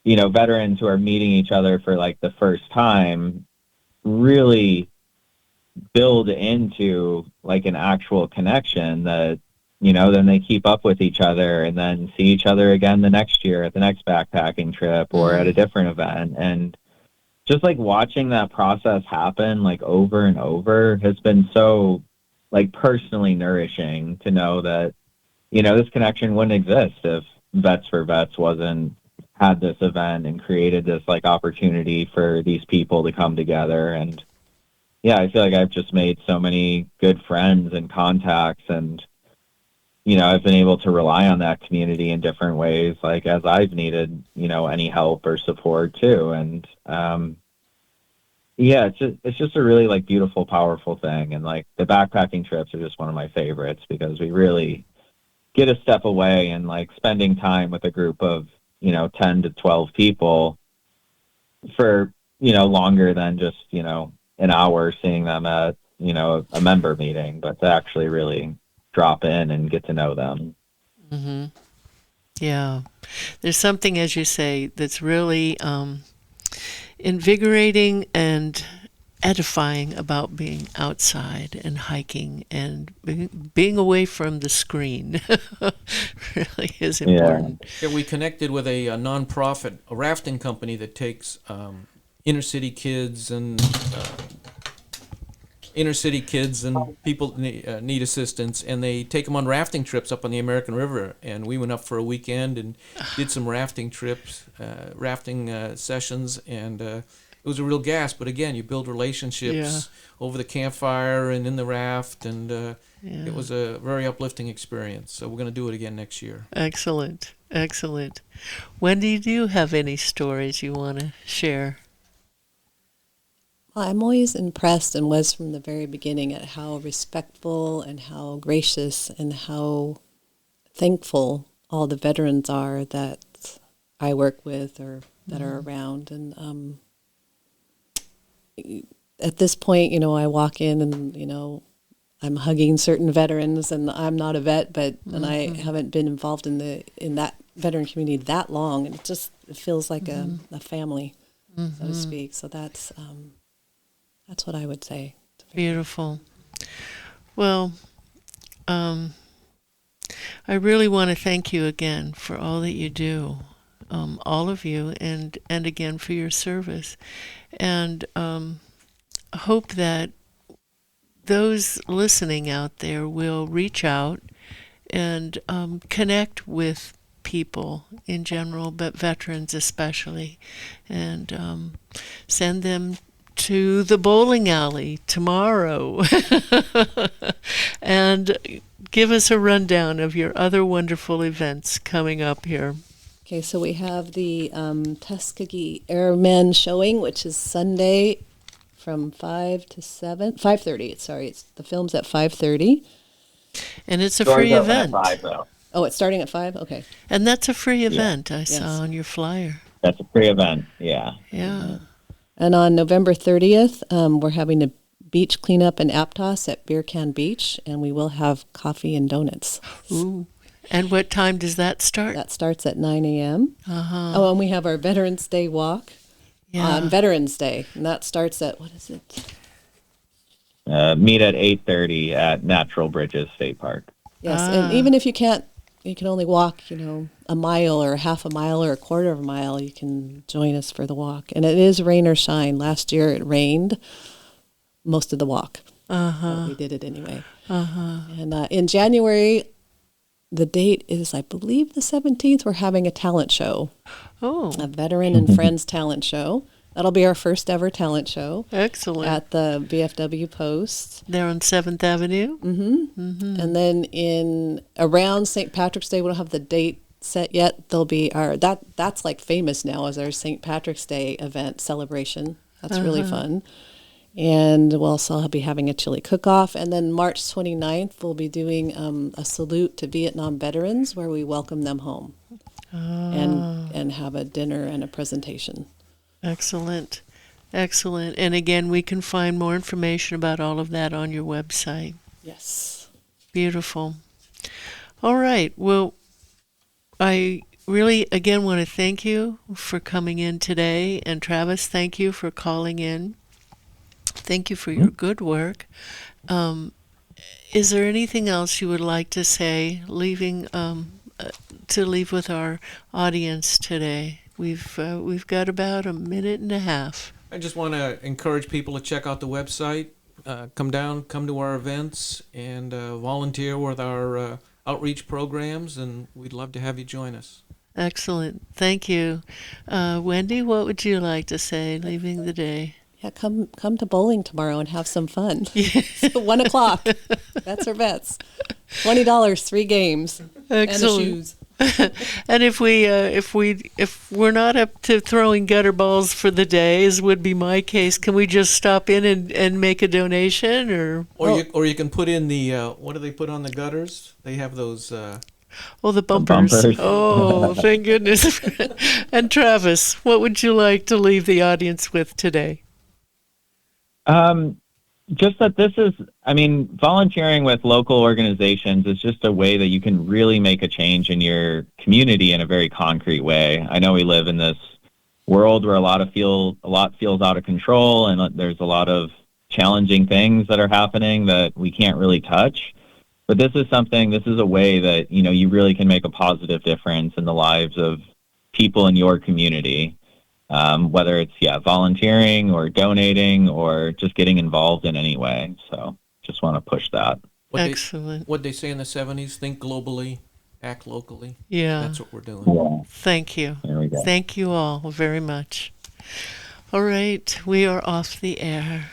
veterans who are meeting each other for like the first time really build into like an actual connection that, then they keep up with each other and then see each other again the next year at the next backpacking trip or at a different event. And just like watching that process happen like over and over has been so like personally nourishing to know that, this connection wouldn't exist if Vets for Vets had this event and created this like opportunity for these people to come together. And yeah, I feel like I've just made so many good friends and contacts, and I've been able to rely on that community in different ways, like as I've needed, any help or support too. And it's just a really like beautiful, powerful thing. And like the backpacking trips are just one of my favorites because we really get a step away, and like spending time with a group of 10 to 12 people for longer than just an hour seeing them at a member meeting, but to actually really drop in and get to know them. Mm-hmm. Yeah. There's something, as you say, that's really invigorating and edifying about being outside and hiking and being away from the screen. Really is important. Yeah, we connected with a nonprofit, a rafting company that takes inner city kids and people need assistance, and they take them on rafting trips up on the American River. And we went up for a weekend and did some rafting trips, rafting sessions, and it was a real gas. But again, you build relationships over the campfire and in the raft, and it was a very uplifting experience. So we're going to do it again next year. Excellent. Excellent. Wendy, do you have any stories you want to share? Well, I'm always impressed, and was from the very beginning, at how respectful and how gracious and how thankful all the veterans are that I work with or that are around. And at this point, I walk in and, I'm hugging certain veterans, and I'm not a vet, and I haven't been involved in that veteran community that long, and it feels like a family, so to speak. So that's what I would say. Beautiful. Well, I really want to thank you again for all that you do, all of you, and again for your service, and hope that those listening out there will reach out and connect with people in general, but veterans especially, and send them to the bowling alley tomorrow and give us a rundown of your other wonderful events coming up here. Okay, so we have the Tuskegee Airmen showing, which is Sunday from 5:30. Sorry, the film's at 5:30. And it's a Doors free open at event. 5, though. Oh, it's starting at 5? Okay. And that's a free event I Yes. saw on your flyer. That's a free event. Yeah. Yeah. And on November 30th, we're having a beach cleanup in Aptos at Beer Can Beach, and we will have coffee and donuts. Ooh. And what time does that start? That starts at 9 a.m. Uh-huh. Oh, and we have our Veterans Day walk Yeah. on Veterans Day, and that starts at, what is it? Meet at 8:30 at Natural Bridges State Park. Yes, and even if you can only walk, a mile or half a mile or a quarter of a mile, you can join us for the walk. And it is rain or shine. Last year it rained most of the walk. But we did it anyway. And in January, the date is, I believe, the 17th. We're having a talent show, Oh, a Veteran and Friends talent show. That'll be our first ever talent show excellent. at the VFW Post. They're on 7th Avenue? And then in around St. Patrick's Day, we don't have the date set yet. There'll be that's like famous now as our St. Patrick's Day event celebration. That's really fun. And we'll also be having a chili cook-off. And then March 29th, we'll be doing a salute to Vietnam veterans where we welcome them home and have a dinner and a presentation. Excellent. Excellent. And again, we can find more information about all of that on your website. Yes. Beautiful. All right. Well, I really, again, want to thank you for coming in today. And Travis, thank you for calling in. Thank you for your good work. Is there anything else you would like to say, to leave with our audience today? We've got about a minute and a half. I just want to encourage people to check out the website, come to our events, and volunteer with our outreach programs, and we'd love to have you join us. Excellent. Thank you. Wendy, what would you like to say, leaving the day? Yeah, come to bowling tomorrow and have some fun. 1 o'clock. That's our bets. $20, 3 games, Excellent. and the shoes. And if we're not up to throwing gutter balls for the day, as would be my case, can we just stop in and make a donation, or you can put in the what do they put on the gutters? They have those. the bumpers. Oh, thank goodness. And Travis, what would you like to leave the audience with today? Just that volunteering with local organizations is just a way that you can really make a change in your community in a very concrete way. I know we live in this world where a lot feels out of control, and there's a lot of challenging things that are happening that we can't really touch. But this is a way that, you really can make a positive difference in the lives of people in your community. Whether it's volunteering or donating or just getting involved in any way. So just want to push that. Excellent. What they say in the 70s, think globally, act locally. Yeah. That's what we're doing. Yeah. Thank you. There we go. Thank you all very much. All right, we are off the air.